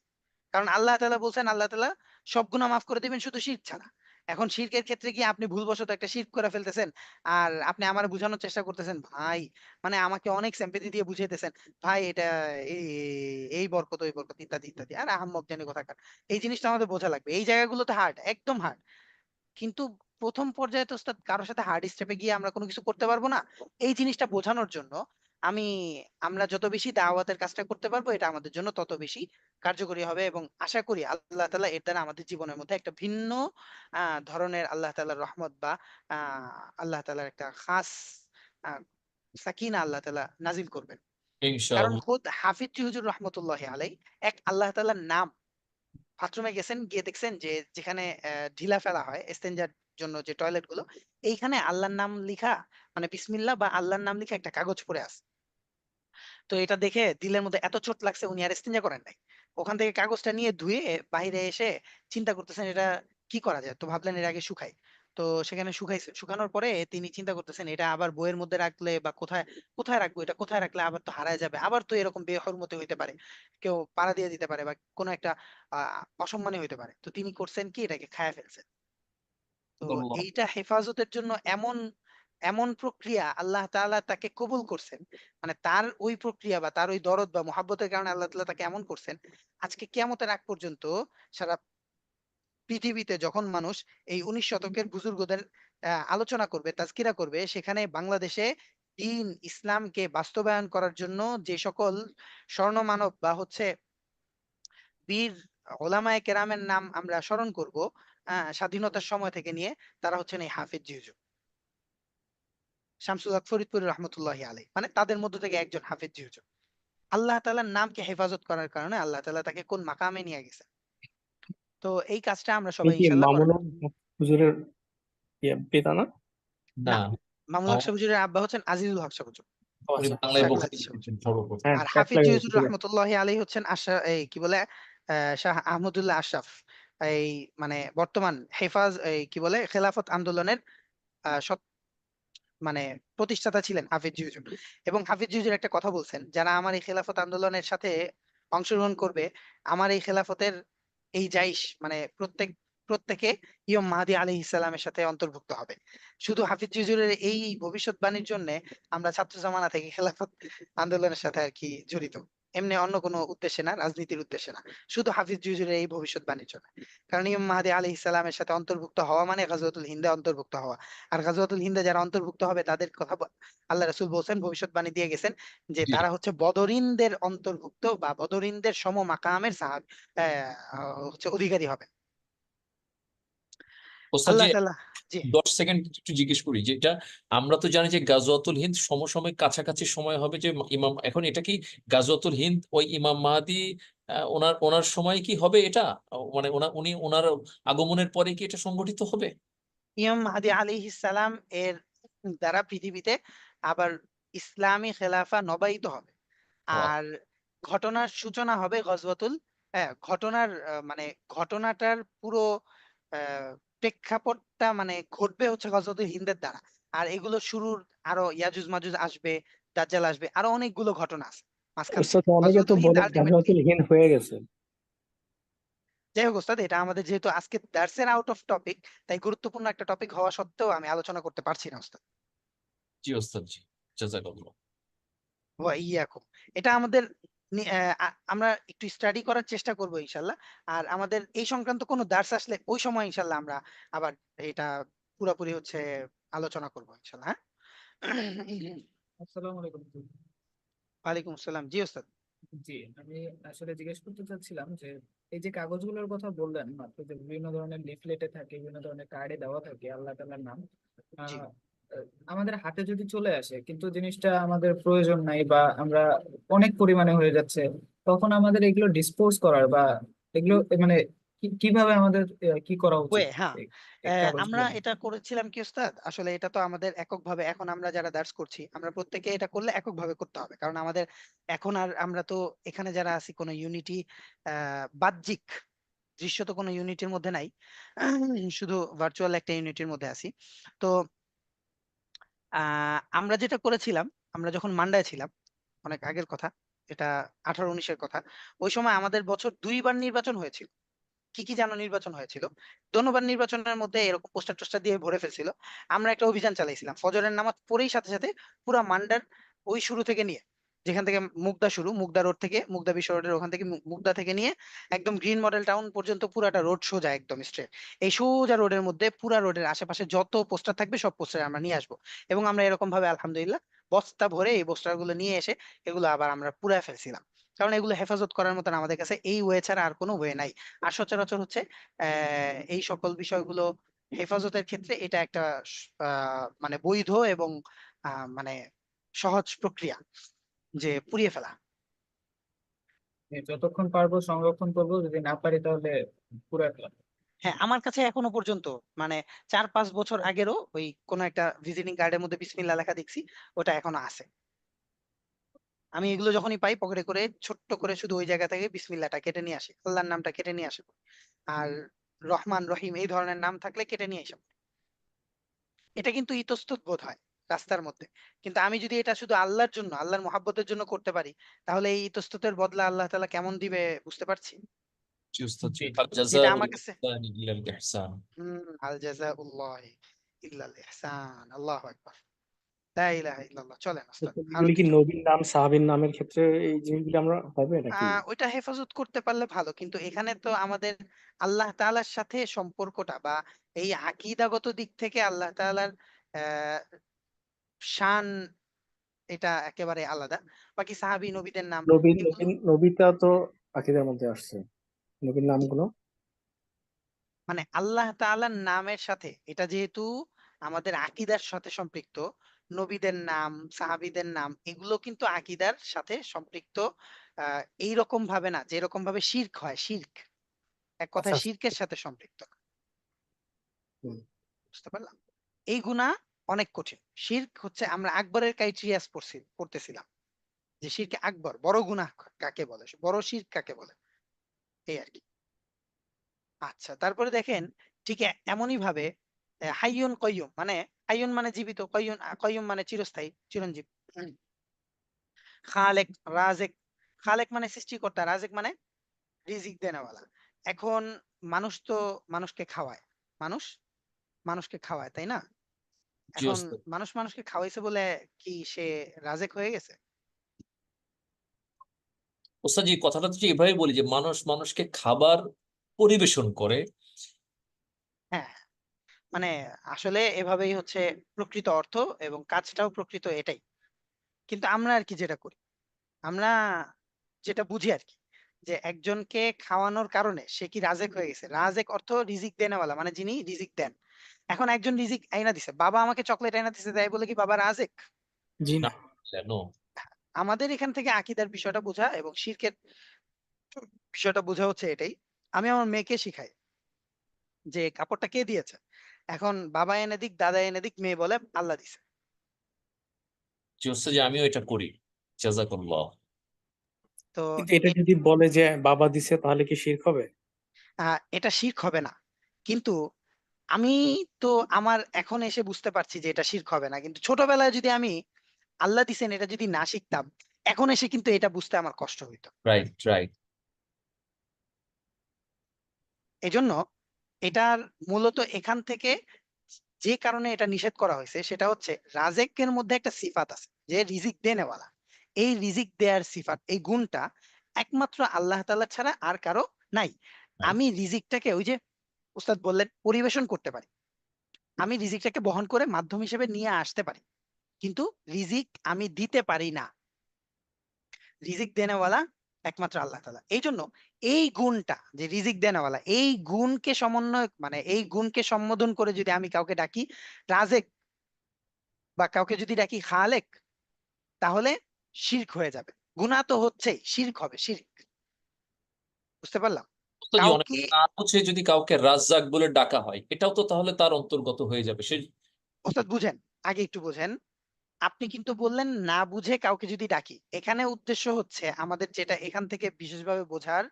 কারণ আল্লাহ তাআলা বলছেন আল্লাহ তাআলা সব গুনাহ মাফ করে দিবেন শুধু শিরক ছাড়া। এখন শিরকের ক্ষেত্রে কি আপনি ভুলবশত একটা শিরক করে ফেলতেছেন আর আপনি আমারে বুঝানোর চেষ্টা করতেছেন ভাই, মানে আমাকে অনেক sympathy দিয়ে বুঝাইতেছেন ভাই এটা এই বরকত ওই বরকত ইত্যাদি ইত্যাদি। আর আহাম্মক জানি কোথাকার। এই জিনিসটা আমাদের বোঝা লাগবে। এই জায়গাগুলোতে হার্ড, একদম হার্ড। কিন্তু প্রথম পর্যায়ে তো ওস্তাদ কারো সাথে হার্ড স্টেপে গিয়ে আমরা কোনো কিছু করতে পারবো না। এই জিনিসটা বোঝানোর জন্য আমি আমরা যত বেশি দাওয়াতের কাজটা করতে পারবো এটা আমাদের জন্য তত বেশি কার্যকরী হবে, এবং আশা করি আল্লাহ তাআলা এর দ্বারা আমাদের জীবনের মধ্যে একটা ভিন্ন ধরনের আল্লাহ তাআলার রহমত বা আল্লাহ তাআলার একটা খাস আহ, সাকিনা আল্লাহ তাআলা নাজিল করবেন। কারণ ইনশাআল্লাহ। খুদ হাফিজ হুজুর রহমতুল্লাহ আলাই এক আল্লাহ তাআলার নাম বাথরুমে গেছেন, গিয়ে দেখছেন যে যেখানে ঢিলা ফেলা হয় এস্তেঞ্জার জন্য যে টয়লেট গুলো, এইখানে আল্লাহর নাম লিখা, মানে বিসমিল্লাহ বা আল্লাহর নাম লিখা একটা কাগজ পড়ে আছে। তো এটা দেখে দিলের মধ্যে এত চোট লাগছে উনি আর ইস্তেঞ্জা করেন নাই। ওখান থেকে কাগজটা নিয়ে ধুয়ে বাইরে এসে চিন্তা করতেছেন এটা কি করা যায়, তো ভাবলেন এর আগে শুকাই। তো সেখানে শুকাইছে, শুকানোর পরে তিনি চিন্তা করতেছেন এটা আবার বইয়ের মধ্যে রাখলে বা কোথায় কোথায় রাখবো, এটা কোথায় রাখলে আবার তো হারায় যাবে, আবার তো এরকম বেহরমতি হইতে পারে, কেউ পাড়া দিয়ে দিতে পারে বা কোনো একটা অসম্মানী হইতে পারে। তো তিনি করছেন কি এটাকে খায়া ফেলছেন। তো আল্লাহ। এইটা হেফাজতের জন্য এমন এমন প্রক্রিয়া আল্লাহ তাআলা তাকে কবুল করছেন, মানে তার ওই প্রক্রিয়া বা তার ওই দরদ বা মহাব্বতের কারণে আল্লাহ তাআলা তাকে এমন করছেন, আজকে কিয়ামতের আগ পর্যন্ত সারা পৃথিবীতে যখন মানুষ এই 19 শতকের বুজুর্গদের আলোচনা করবে, তাজকিরা করবে, সেখানে বাংলাদেশে দ্বীন ইসলামকে বাস্তবায়ন করার জন্য যে সকল স্বর্ণ মানব বা হচ্ছে বীর ওলামায়ে কেরামের নাম আমরা স্মরণ করব স্বাধীনতার সময় থেকে নিয়ে, তারা হচ্ছেন এই হাফিজ জি হুজুর, শামসুল হক ফরিদপুরি রহমতুল্লাহি আলাইহি, মানে তাদের মধ্য থেকে একজন হাফিজ জি হুজুর। আল্লাহ তাআলার নামকে হেফাজত করার কারণে আল্লাহ তাআলা তাকে কোন মাকামে নিয়ে গেছে। তো এই কাজটা আমরা এই সবাই কি ইনশাআল্লাহ করার। মামুনুল হক হুজুরের পিতা না? না, না, মামুনুল হক সাহেব হুজুরের আব্বা হচ্ছেন আজিজুল হক সাহেব হুজুর, ও উনি আচ্ছা, বাংলায় শাহ বক্তৃতা আজিজ সাহেব হুজুর। দিয়েছেন সর্বপ্রথম। হ্যাঁ আর ট্যাগ হাফিজ জি লাগিয়েছে হুজুর ঠিক আছে। রহমতুল্লাহি আলাইহি হচ্ছেন এই কি বলে শাহ আহমদুল্লাহ আশরাফ, এই মানে বর্তমান এই কি বলে খেলাফত আন্দোলনের মানে প্রতিষ্ঠাতা ছিলেন হাফিজ জি হুজুর। এবং হাফিজ জি হুজুর একটা কথা বলছেন, যারা আমার এই খেলাফত আন্দোলনের সাথে অংশগ্রহণ করবে, আমার এই খেলাফতের এই জাইশ মানে প্রত্যেকে ইমাম মাহদী আলাইহিস সালামের সাথে অন্তর্ভুক্ত হবে। শুধু হাফিজ জি হুজুরের এই ভবিষ্যৎবাণীর জন্য আমরা ছাত্র জামানা থেকে খেলাফত আন্দোলনের সাথে আর কি জড়িত, এমনি অন্য কোনো উদ্দেশ্যে না, রাজনীতির উদ্দেশ্যে না, শুধু হাফিজ জি হুজুরের এই ভবিষ্যৎবাণীর জন্য। কারণ ইমাম মাহদী আলাইহিস সালামের সাথে অন্তর্ভুক্ত হওয়া মানে গাজওয়াতুল হিন্দে অন্তর্ভুক্ত হওয়া। আর গাজওয়াতুল হিন্দে যারা অন্তর্ভুক্ত হবে তাদের কথা আল্লাহ রাসূল বলছেন, ভবিষ্যৎবাণী দিয়ে গেছেন যে জি জি। তারা হচ্ছে বদরিনদের অন্তর্ভুক্ত বা বদরিনদের সম মাকামের হচ্ছে অধিকারী হবে ওস্তাদ জি, আল্লাহ তাআলা। জি 10 সেকেন্ড একটু জিজ্ঞেস করি, যেটা আমরা তো জানি যে গাজওয়াতুল হিন্দ সমসাময়িক কাছাকাছি সময় হবে যে ইমাম, এখন এটা কি গাজওয়াতুল হিন্দ ওই ইমাম মাহদি ওনার ওনার সময় কি হবে এটা, মানে উনি ওনার আগমনের পরে কি এটা সংগঠিত হবে? ইমাম মাহদী আলাইহিস সালাম এর দ্বারা পৃথিবীতে আবার ইসলামী খেলাফা নবায়িত হবে। ও, আর ঘটনার সূচনা হবে গজওয়াতুল, ঘটনার মানে ঘটনাটার পুরো প্রেক্ষাপটটা মানে ঘটবে হচ্ছে গজওয়াতুল হিন্দের দ্বারা। আর এগুলো শুরুর আরো ইয়াজুজ মাজুজ আসবে, দাজ্জাল আসবে, আরো অনেকগুলো ঘটনা আছে মাঝখানে। ওস্তাদ অনেকে তো গজওয়াতুল হিন্দ বলে আলটিমেটলি, গাজওয়াতুল হিন্দ হয়ে গেছে। যাই হোক ওস্তাদ, এটা আমাদের যেহেতু আজকে দার্সের আউট অফ টপিক, তাই গুরুত্বপূর্ণ একটা টপিক হওয়া সত্ত্বেও আমি আলোচনা করতে পারছি না ওস্তাদ। জি ওস্তাদ জি, জাযাকাল্লাহ। ওয়া ইয়াকুম। এটা আমাদের আমরা একটু স্টাডি করার চেষ্টা করব ইনশাল্লাহ। আর আমাদের এই সংক্রান্ত কোনো দার্স আসলে ওই সময় ইনশাল্লাহ আমরা আবার এটা পুরোপুরি হচ্ছে আলোচনা করব ইনশাল্লাহ। হ্যাঁ। আসসালামু আলাইকুম। ওয়ালাইকুম আসসালাম, জি ওস্তাদ। জি, আমি আসলে জিজ্ঞেস করতে চাচ্ছিলাম যে এই যে কাগজগুলোর কথা বললেন মাত্র, যে বিভিন্ন ধরনের লিফলেটে থাকে, বিভিন্ন ধরনের কার্ডে দেওয়া থাকে আল্লাহ তাআলার নাম, জি। আহ, আমাদের হাতে যদি চলে আসে কিন্তু জিনিসটা আমাদের প্রয়োজন নাই বা আমরা অনেক পরিমাণে হয়ে যাচ্ছে, তখন আমাদের এগুলো ডিসপোজ করার বা এগুলো মানে কিভাবে আমাদের কি করা উচিত হ্যাঁ, এই এই আমরা কাগজগুলো নিয়ে? এটা করেছিলাম কি ওস্তাদ, আসলে এটা তো আমাদের এককভাবে, এখন আমরা যারা দার্স করছি আমরা প্রত্যেকে এটা করলে এককভাবে করতে হবে, কারণ আমাদের এখন আর আমরা তো এখানে যারা আছি কোনো ইউনিটি বাহ্যিক দৃশ্যত কোনো ইউনিটির মধ্যে নাই, শুধু ভার্চুয়াল একটা ইউনিটির মধ্যে আছি। তো আমরা যেটা করেছিলাম, আমরা যখন মান্ডায় ছিলাম অনেক আগের কথা, এটা 18-19-এর কথা। ওই সময় আমাদের বছর 2বার নির্বাচন হয়েছিল। কি কি জানো নির্বাচন হয়েছিল? ধন্যবাদ নির্বাচনের মধ্যে এরকম পোস্টার টোস্টার দিয়ে ভরে ফেলছিল। আমরা একটা অভিযান চালাইছিলাম ফজরের নামাজ পড়েই সাথে সাথে পুরা মান্ডার ওই শুরু থেকে নিয়ে, যেখান থেকে মুগদা শুরু, মুগদা রোড থেকে, মুগদা বিশ্ব রোডের ওখান থেকে মুগদা থেকে নিয়ে একদম গ্রিন মডেল টাউন পর্যন্ত পুরাটা রোড সোজা একদম স্ট্রেট। এই সোজা রোডের মধ্যে পুরা রোডের আশেপাশে যত পোস্টার থাকবে সব পোস্টার আমরা নিয়ে আসবো। এবং আমরা এরকম ভাবে আলহামদুলিল্লাহ বস্তা ভরে এই পোস্টার গুলো নিয়ে এসে এগুলো আবার আমরা পুরা ফেলছিলাম। কারণ এগুলো হেফাজত করার মতন আমাদের কাছে এই ওয়ে ছাড়া আর কোনো ওয়ে নাই। আর সচরাচর হচ্ছে এই সকল বিষয়গুলো হেফাজতের ক্ষেত্রে এটা একটা মানে বৈধ এবং মানে সহজ প্রক্রিয়া যে পুড়িয়ে ফেলা। যতক্ষণ পারবো সংরক্ষণ করবো, যদি না পারি তাহলে পুরা ফেলা। হ্যাঁ, আমার কাছে এখনো পর্যন্ত মানে 4-5 বছর আগেরও ওই কোন একটা ভিজিটিং কার্ডের মধ্যে বিসমিল্লাহ লেখা দেখছি, ওটা এখনো আছে। আমি এগুলো যখনই পাই পকেটে করে ছোট্ট করে শুধু ওই জায়গা থেকে বিসমিল্লাহটা কেটে নিয়ে আসি, আল্লাহর নামটা কেটে নিয়ে আসি। আর রহমান রহিম এই ধরনের নাম থাকলে কেটে নিয়ে আসি। এটা কিন্তু ইতস্তত বোধ হয় রাস্তার মধ্যে, কিন্তু আমি যদি এটা শুধু আল্লাহর জন্য, আল্লাহর মহাব্বতের জন্য করতে পারি, তাহলে এই ইতস্ততের বদলা আল্লাহ তাআলা কেমন দিবে বুঝতে পারছি। জি উস্তাদ জি, জি। আল যেটা জাযাউল আমার কাছে ইহসানি ইল্লাল ইহসান। আল জাযাউল্লাহি ইল্লাল ইহসান। আল্লাহু আকবার, লা ইলাহা ইল্লাল্লাহ। চলেন ওস্তাদ আরো এগুলি কি কিছু। নবীর নাম সাহাবীর নামের ক্ষেত্রে এই জিনিসগুলি আমরা হবে নাকি? ওইটা হেফাজত করতে পারলে ভালো, কিন্তু এখানে তো আমাদের আল্লাহ তাআলার সাথে সম্পর্কটা বা এই আকীদাগত দিক থেকে আল্লাহ তাআলার আহ শান এটা একেবারে আলাদা। বাকি সাহাবী নবীদের নাম নবীন এগুলো নবীন নবীটা তো আকিদার মধ্যে আসছে, নবীর নামগুলো। মানে আল্লাহ তাআলার নামের সাথে এটা যেহেতু আমাদের আকীদার সাথে সম্পৃক্ত, নবীদের নাম, সাহাবীদের নাম এগুলো কিন্তু আকীদার সাথে সম্পৃক্ত। এইরকম ভাবে না যেরকম ভাবে শিরক হয়, শিরক এক আচ্ছা কথায় আচ্ছা। শিরকের সাথে সম্পৃক্ত। হুম। বুঝতে পারলাম। এই গুনাহ অনেক কঠিন। শিরক হচ্ছে আমরা আকবরের ক্রাইটেরিয়াস পড়তেছিলাম যে শিরকে আকবর বড় গুনাহ কাকে বলে, বড় শিরক কাকে বলে, এই আর কি। আচ্ছা, তারপরে দেখেন ঠিক এমনই ভাবে হাইয়ুন কয়্যুম মানে হাইয়ুন মানে জীবিত, কয়্যুন কয়্যুম মানে চিরস্থায়ী চিরঞ্জীব। হুম। খালেক, রাজেক, খালেক মানে সৃষ্টিকর্তা, রাজেক মানে রিজিক দেনেওয়ালা। এখন মানুষ তো মানুষকে খাওয়ায়, মানুষ মানুষকে খাওয়ায় তাই না? জি এখন উস্তাদ, মানুষ মানুষকে খাওয়াইছে বলে কি সে রাজেক হয়ে গেছে? উস্তাদ জি কথাটা তো এভাবে বলি যে মানুষ মানুষকে খাবার পরিবেশন করে। হ্যাঁ, মানে আসলে এভাবেই হচ্ছে প্রকৃত অর্থ, এবং কাজটাও প্রকৃত এটাই। কিন্তু আমরা আর কি যেটা করি, আমরা যেটা বুঝি আর কি, যে একজনকে খাওয়ানোর কারণে সে কি রাজেক হয়ে গেছে। রাজেক অর্থ রিজিক দেনেওয়ালা, মানে যিনি রিজিক দেন। এখন একজন রিজিক আইনা দিছে, বাবা আমাকে চকলেট আইনা দিছে তাই বলে কি বাবা রাজেক? জি না, না। কেন? আমাদের এখান থেকে আকীদার বিষয়টা বোঝা এবং শিরকের বিষয়টা বোঝা হচ্ছে এটাই। আমি আমার মেয়েকে শিখাই যে কাপড়টা কে দিয়েছে, এখন বাবা এনে দিক, দাদা এনে দিক, মেয়ে বলে আল্লাহ দিছে। জি উস্তাদ জি, আমিও এটা করি। জাযাকাল্লাহ। তো কিন্তু এটা যদি বলে যে বাবা দিছে তাহলে কি শিরক হবে? এটা শিরক হবে না, কিন্তু আমি তো আমার এখন এসে বুঝতে পারছি যে এটা শিরক হবে না, কিন্তু ছোটবেলায় যদি আমি আল্লাহ দিছেন এটা যদি না শিখতাম, এখন এসে কিন্তু এটা বুঝতে আমার কষ্ট হইতো। Right right. এজন্য এটার মূলত এখান থেকে যে কারণে এটা নিষেধ করা হয়েছে সেটা হচ্ছে রাজেকের মধ্যে একটা সিফাত আছে যে রিজিক দেনেওয়ালা। এই রিজিক দেয়ার সিফাত, এই গুণটা একমাত্র আল্লাহ তাআলা ছাড়া আর কারো নাই। আমি রিজিকটাকে ওই যে উস্তাদ বললেন পরিবেশন করতে পারি, আমি রিজিকটাকে বহন করে মাধ্যম হিসেবে নিয়ে আসতে পারি, কিন্তু রিজিক আমি দিতে পারি না। রিজিক দেনেওয়ালা একমাত্র আল্লাহ তাআলা। এই জন্য এই গুণটা যে রিজিক দেনেওয়ালা, এই গুণকে সমন্বয় মানে এই গুণকে সম্বোধন করে যদি আমি কাউকে ডাকি রাজেক বা কাউকে যদি ডাকি খালেক, তাহলে শিরক হয়ে যাবে। গুনাহ তো হচ্ছেই, শিরক হবে, শিরক। বুঝতে পারলাম। উস্তাদ জি, অনেক কাউকে না বুঝে যদি কাউকে রাজ্জাক বলে ডাকা হয়, এটাও তো তাহলে তার অন্তর্গত হয়ে যাবে সে। ওস্তাদ বুঝেন, আগে একটু বুঝেন। আপনি কিন্তু বললেন না বুঝে কাউকে যদি ডাকি, এখানে উদ্দেশ্য হচ্ছে আমাদের যেটা এখান থেকে বিশেষভাবে বোঝার,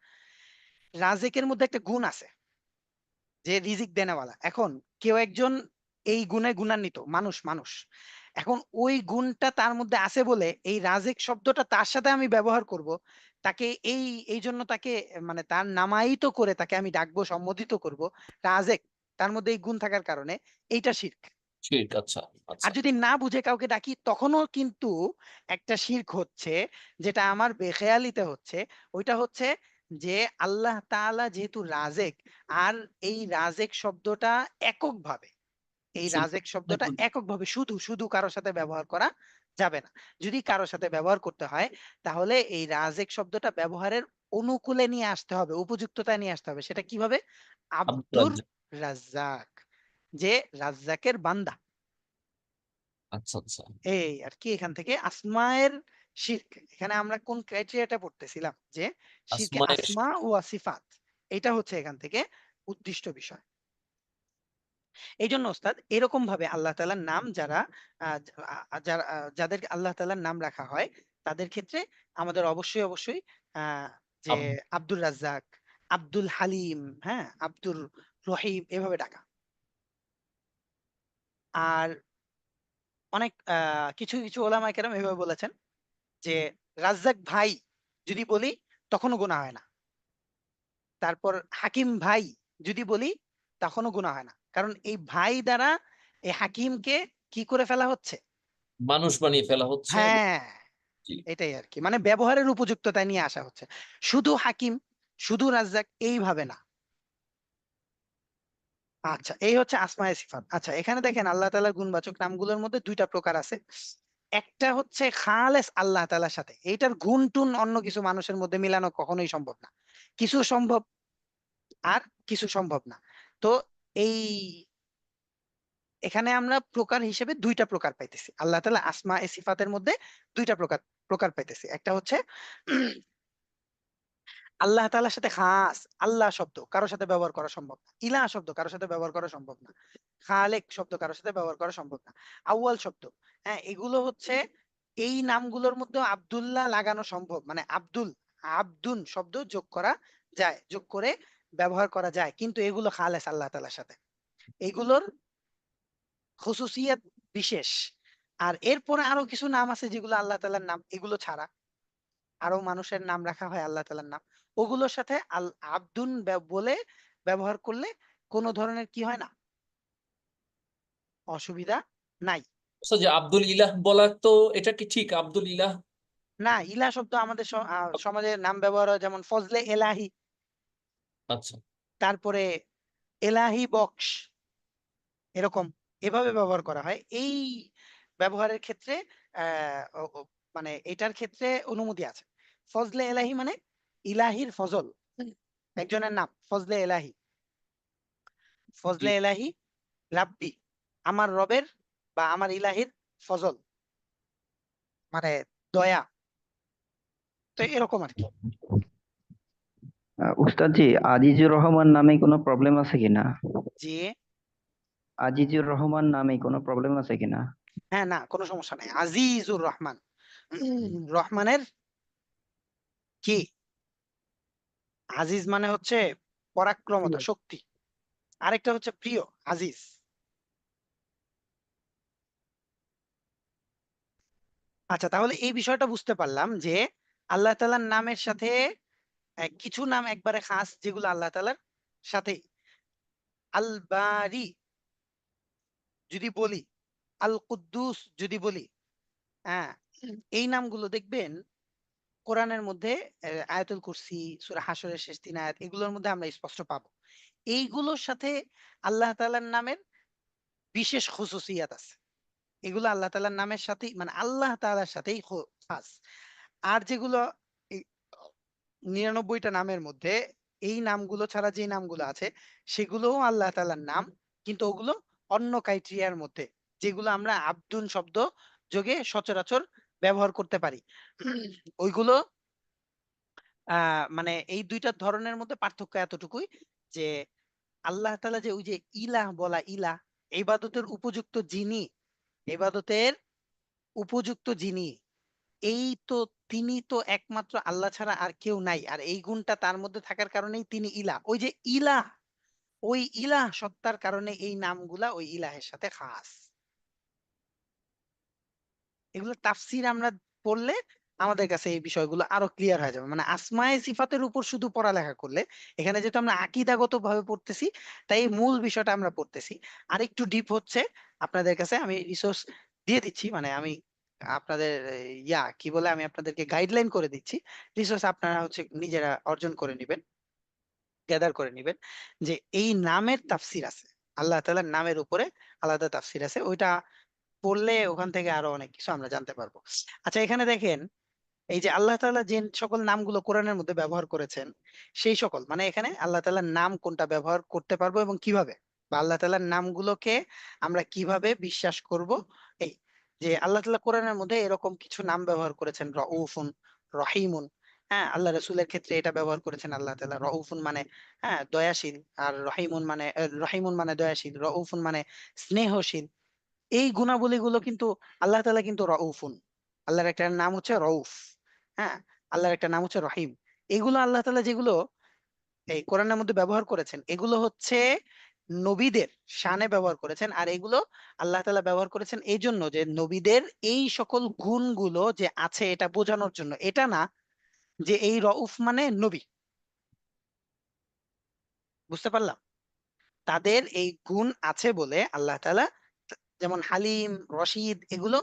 রাজেকের মধ্যে একটা গুণ আছে যে রিজিক দেনেওয়ালা। এখন কেউ একজন এই গুণে গুণান্বিত মানুষ, মানুষ এখন ওই গুণটা তার মধ্যে আছে বলে এই রাজেক শব্দটা তার সাথে আমি ব্যবহার করব, তাকে এই জন্য তাকে মানে তার নামায়িত করে তাকে আমি ডাকবো, সম্বোধিত করব রাজেক, তার মধ্যে এই গুণ থাকার কারণে এইটা শিরক। শিরক। আচ্ছা আর আচ্ছা। যদি না বুঝে কাউকে ডাকি তখনও কিন্তু একটা শিরক হচ্ছে, যেটা আমার বেখেয়ালিতে হচ্ছে। ওইটা হচ্ছে যে আল্লাহ তাআলা যেহেতু রাজেক, আর এই রাজেক শব্দটা এককভাবে, এই শুধু রাজেক শব্দটা এককভাবে শুধু শুধু কারোর সাথে ব্যবহার করা যাবে না। যদি কারোর সাথে ব্যবহার করতে হয় তাহলে এই রাজেক শব্দটা ব্যবহারের অনুকূলে নিয়ে আসতে হবে, উপযুক্ততা নিয়ে আসতে হবে। সেটা কিভাবে? আব্দুর আব্দুর রাজ্জাক। রাজ্জাক, যে রাজ্জাকের বান্দা। আচ্ছা আচ্ছা। এই আর কি, এখান থেকে আসমায়ের শিরক। এখানে আমরা কোন ক্রাইটেরিয়াটা পড়তেছিলাম যে শিরকে আসমায়ের আসমা ও সিফাত, এটা হচ্ছে এখান থেকে উদ্দিষ্ট বিষয়। এই জন্য ওস্তাদ এরকম ভাবে আল্লাহ তাআলার নাম যারা যারা যাদের আল্লাহ তাআলার নাম রাখা হয় তাদের ক্ষেত্রে আমাদের অবশ্যই অবশ্যই যে আব- আব্দুর রাজ্জাক, আব্দুল হালিম, হ্যাঁ, আব্দুর রহিম এভাবে ডাকা। আর অনেক কিছু কিছু ওলামায়ে কেরাম এভাবে বলেছেন যে রাজ্জাক ভাই যদি বলি তখনও গুনাহ হয় না। তারপর হাকিম ভাই যদি বলি তখনও গুনাহ হয় না, কারণ এই ভাই দ্বারা এই হাকিমকে কি করে ফেলা হচ্ছে? মানুষ বানিয়ে ফেলা হচ্ছে এবং হ্যাঁ, জি। এটাই আর কি, মানে ব্যবহারের উপযুক্ততা নিয়ে আসা হচ্ছে। শুধু হাকিম, শুধু রাজ্জাক এইভাবে না। আচ্ছা, এই হচ্ছে আসমায়ে সিফাত। আচ্ছা, এখানে দেখেন আল্লাহ তাআলার গুণবাচক নামগুলোর মধ্যে দুইটা প্রকার আছে। একটা হচ্ছে খালেস আল্লাহ তাআলার সাথে, এইটার গুণ টুন অন্য কিছু মানুষের মধ্যে মিলানো কখনোই সম্ভব না। কিছু সম্ভব আর কিছু সম্ভব না। তো এই এখানে আমরা প্রকার হিসেবে দুইটা প্রকার পাইতেছি, আল্লাহ তাআলা আসমা এ সিফাতের মধ্যে দুইটা প্রকার প্রকার পাইতেছি। একটা হচ্ছে আল্লাহ তাআলার সাথে খাস আল্লাহ শব্দ কারোর সাথে ব্যবহার করা সম্ভব না, ইলাহ শব্দ কারোর সাথে ব্যবহার করা সম্ভব না, খালেক শব্দ কারোর সাথে ব্যবহার করা সম্ভব না, আউয়াল শব্দ, হ্যাঁ, এগুলো হচ্ছে এই নামগুলোর মধ্যে আব্দুল্লাহ লাগানো সম্ভব, মানে আব্দুল, আব্দুন শব্দ যোগ করা যায়, যোগ করে ব্যবহার করা যায়, কিন্তু এগুলো খালেস আল্লাহ তাআলার সাথে, এগুলোর খুসুসিয়াত বিশেষ। আর এরপরে আরো কিছু নাম আছে যেগুলো আল্লাহ তাআলার নাম, এগুলো ছাড়া আরো মানুষের নাম রাখা হয় আল্লাহ তাআলার নাম, ওগুলোর সাথে আল আব্দুন বলে ব্যবহার করলে কোনো ধরনের কি হয় না, অসুবিধা নাই। আচ্ছা, যে আব্দুল ইলাহ বলা, তো এটা কি ঠিক? আব্দুল ইলাহ। না, ইলা শব্দ আমাদের সমাজে নাম ব্যবহার হয়, যেমন ফজলে এলাহি, আচ্ছা। তারপরে এলাহি বক্স, এরকম এভাবে ব্যবহার করা হয়। এই ব্যবহারের ক্ষেত্রে মানে এটার ক্ষেত্রে অনুমতি আছে। ফজলে এলাহি মানে ইলাহির ফজল, একজনের নাম ফজলে এলাহি, জি। ফজলে এলাহি রাব্বি, আমার রবের বা আমার ইলাহির ফজল, মানে দয়া। তো এরকম আর কি। উস্তাদ জি, আজিজুর রহমান নামে কোনো প্রবলেম আছে কিনা? যে আজিজুর রহমান নামে কোনো প্রবলেম আছে কিনা? হ্যাঁ, না কোনো সমস্যা নাই, আজিজুর রহমান, রহমানের কি, আজিজ মানে হচ্ছে পরাক্রমতা, শক্তি। আরেকটা হচ্ছে প্রিয়, আজিজ। আচ্ছা, তাহলে এই বিষয়টা বুঝতে পারলাম যে আল্লাহ তাআলার নামের সাথে কিছু নাম একবারে খাস যেগুলো আল্লাহ তাআলার সাথে, আল বারি যদি বলি, আল কুদ্দুস যদি বলি, হ্যাঁ, এই নামগুলো দেখবেন কোরআনের মধ্যে আয়াতুল কুরসি, সূরা হাশরের শেষ 3 আয়াত, এগুলোর মধ্যে আমরা স্পষ্ট পাবো। এইগুলোর সাথে আল্লাহ তাআলার নামের বিশেষ খুসুসিয়াত আছে। এগুলো আল্লাহ তাআলার নামের সাথেই, মানে আল্লাহ তাআলার সাথেই খাস। আর যেগুলো এই 99টা নামের মধ্যে এই নামগুলো ছাড়া যে নামগুলো আছে সেগুলোও আল্লাহ তাআলার নাম, কিন্তু ওগুলো অন্য ক্রাইটেরিয়ার মধ্যে, যেগুলো আমরা আব্দুন শব্দ যোগে সচরাচর ব্যবহার করতে পারি। ওইগুলো মানে এই দুইটা ধরনের মধ্যে পার্থক্য এতটুকুই যে আল্লাহ তাআলা যে ওই যে ইলাহ বলা, ইলাহ ইবাদতের উপযুক্ত যিনি, ইবাদতের উপযুক্ত যিনি, এই তো তিনি তো একমাত্র আল্লাহ ছাড়া আর কেউ নাই। আর এই গুণটা তার মধ্যে থাকার কারণেই তিনি ইলাহ। ওই যে ইলাহ, ওই ইলাহ সত্তার কারণে এই নামগুলা ওই ইলাহের সাথে খাস। এগুলো তাফসীর আমরা পড়লে আমাদের কাছে এই বিষয়গুলো আরো ক্লিয়ার হয়ে যাবে। মানে আসমায়ে সিফাতের উপর শুধু পড়ালেখা করলে, এখানে যেহেতু আমরা আকীদাগত ভাবে পড়তেছি, তাই এই মূল বিষয়টা আমরা পড়তেছি। আর একটু ডিপ হচ্ছে, আপনাদের কাছে আমি রিসোর্স দিয়ে দিচ্ছি, মানে আমি আপনাদের কি বলে, আমি আপনাদেরকে গাইডলাইন করে দিচ্ছি। রিসোর্স আপনারা হচ্ছে নিজেরা অর্জন করে নিবেন, গ্যাদার করে নিবেন, যে এই নামের তাফসীর আছে, আল্লাহ তাআলার নামের উপরে আলাদা তাফসীর আছে, ওইটা পড়লে ওখান থেকে আরো অনেক কিছু আমরা জানতে পারবো। আচ্ছা, এখানে দেখেন, এই যে আল্লাহ তাআলা যে সকল নামগুলো কোরআনের মধ্যে ব্যবহার করেছেন, সেই সকল, মানে এখানে আল্লাহ তাআলার নাম কোনটা ব্যবহার করতে পারবো এবং কিভাবে, বা আল্লাহ তাআলার নামগুলোকে আমরা কিভাবে বিশ্বাস করব, এই যে আল্লাহ তাআলা কোরআনের মধ্যে এরকম কিছু নাম ব্যবহার করেছেন, রউফুন, রহিমুন। হ্যাঁ, আল্লাহ রাসূলের ক্ষেত্রে এটা ব্যবহার করেছেন আল্লাহ তাআলা, রউফুন মানে হ্যাঁ দয়াশীল, আর রহিমুন মানে দয়াশীল, রউফুন মানে স্নেহশীল। এই গুণাবলীগুলো কিন্তু আল্লাহ তাআলা কিন্তু রউফুন, আল্লাহর একটা নাম হচ্ছে রউফ। হ্যাঁ, আল্লাহর একটা নাম হচ্ছে রহিম। এগুলো আল্লাহ তাআলা যেগুলো এই কোরআনের মধ্যে ব্যবহার করেছেন, এগুলো হচ্ছে নবীদের শানে ব্যবহার করেছেন। আর এগুলো আল্লাহ তাআলা ব্যবহার করেছেন এই জন্য যে নবীদের এই সকল গুণগুলো যে আছে এটা বোঝানোর জন্য। এটা না যে এই রউফ মানে নবী, বুঝতে পারলাম? তাদের এই গুণ আছে বলে আল্লাহ তাআলা, যেমন হালিম, রশিদ, এগুলো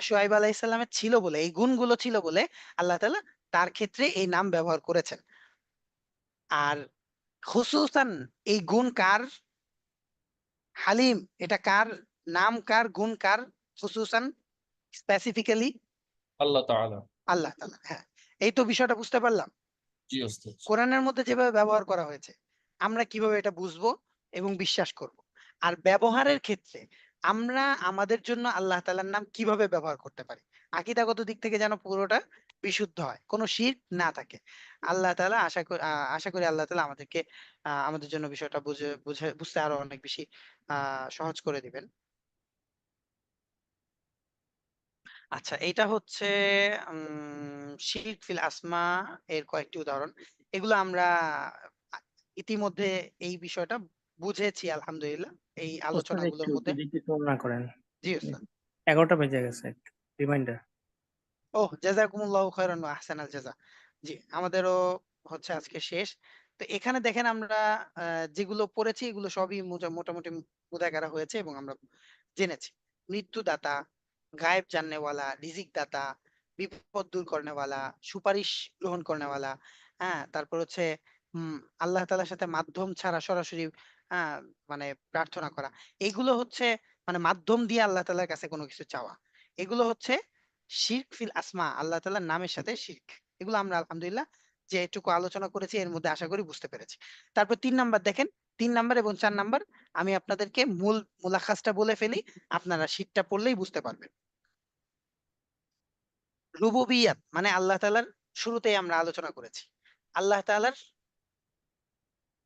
শুআয়ব আলাইহিস সালামের ছিল বলে, এই গুণগুলো ছিল বলে আল্লাহ তাআলা তার ক্ষেত্রে এই নাম ব্যবহার করেছেন। আর খুসুসান এই গুণ কার? হালিম, এটা কার নাম, কার গুণ, কার? খুসুসান, স্পেসিফিক্যালি আল্লাহ তাআলা। আল্লাহ তাআলা। হ্যাঁ, এই তো বিষয়টা বুঝতে পারলাম। জি ওস্তাদ। কোরআনের মধ্যে যেভাবে ব্যবহার করা হয়েছে, আমরা কিভাবে এটা বুঝবো এবং বিশ্বাস করব। আর ব্যবহারের ক্ষেত্রে আমরা আমাদের জন্য আল্লাহ তাআলার নাম কিভাবে ব্যবহার করতে পারি, আকীদাগত দিক থেকে যেন পুরোটা বিশুদ্ধ হয়, কোনো শিরক না থাকে। আল্লাহ তাআলা আশা করি আল্লাহ তাআলা আমাদেরকে আমাদের জন্য বিষয়টা বুঝতে আরো অনেক বেশি সহজ করে দিবেন। আচ্ছা, এটা হচ্ছে শিরক ফিল আসমা এর কয়েকটি উদাহরণ। এগুলো আমরা আ- ইতিমধ্যে এই বিষয়টা বুঝেছি আলহামদুলিল্লাহ এই ওস্তাদ একটু আলোচনাগুলোর মধ্যে। যদি কিছু না করেন, জি ওস্তাদ। 11টা বেজে গেছে, রিমাইন্ডার। ওহ, জাযাকুমুল্লাহু খায়রান ওয়া আহসানাল জাযা। জি, আমাদেরও হচ্ছে আজকে শেষ। তো এখানে দেখেন আমরা যেগুলো পড়েছি এগুলো সবই মোটামুটি মুদাকারা হয়েছে এবং আমরা জেনেছি। মৃত্যুদাতা, গায়েব জাননেওয়ালা, রিজিক দাতা, বিপদ দূর করনেওয়ালা, সুপারিশ গ্রহণ করনেওয়ালা। হ্যাঁ, তারপর হচ্ছে উম আল্লাহ তাআলার সাথে মাধ্যম ছাড়া সরাসরি হ্যাঁ মানে প্রার্থনা করা। এগুলো হচ্ছে মানে মাধ্যম দিয়ে আল্লাহ তাআলার কাছে কোনো কিছু চাওয়া। এগুলো হচ্ছে শিরক ফিল আসমা, আল্লাহ তাআলার নামের সাথে শিরক। এগুলো আমরা আলহামদুলিল্লাহ যে এটুকু আলোচনা করেছি এর মধ্যে আশা করি বুঝতে পেরেছি। তারপর 3 নাম্বার দেখেন, 3 নাম্বার এবং 4 নাম্বার আমি আপনাদেরকে মুলাখাসটা বলে ফেলি, আপনারা শীটটা পড়লেই বুঝতে পারবেন। রুবুবিয়াত মানে আল্লাহ তাআলার, শুরুতেই আমরা আলোচনা করেছি আল্লাহ তাআলার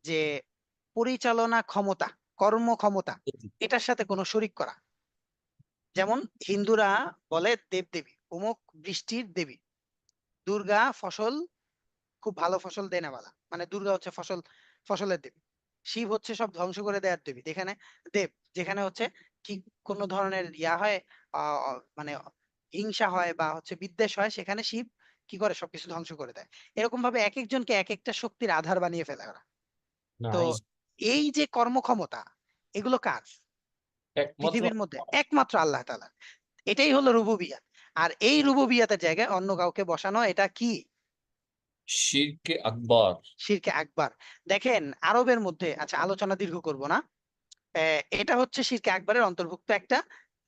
যে পরিচালনা ক্ষমতা, কর্ম ক্ষমতা, এটার সাথে কোনো শরিক করা। যেমন হিন্দুরা বলে দেবদেবী, অমুক বৃষ্টির দেবী, দুর্গা ফসল, খুব ভালো ফসল দেনেওয়ালা, মানে দুর্গা হচ্ছে ফসলের দেবী। শিব হচ্ছে সব ধ্বংস করে দেওয়ার দেবী। যেখানে দেব, যেখানে হচ্ছে কি কোনো ধরনের হয়, মানে হিংসা হয় বা হচ্ছে বিদ্বেষ হয়, সেখানে শিব কি করে, সবকিছু ধ্বংস করে দেয়। এরকম ভাবে এক একজনকে এক একটা শক্তির আধার বানিয়ে ফেলে ওরা। তো নাইস। এই যে কর্মক্ষমতা, এগুলো কার? একমাত্র পৃথিবীর মধ্যে একমাত্র আল্লাহ তাআলার। এটাই হলো রুবুবিয়াত। আর এই রুবুবিয়াতের জায়গায় অন্য কাউকে বসানো, এটা কি? শিরকে আকবার। শিরকে আকবার। দেখেন আরবের মধ্যে, আচ্ছা আলোচনা দীর্ঘ করব না, এটা হচ্ছে শিরকে আকবরের অন্তর্ভুক্ত একটা,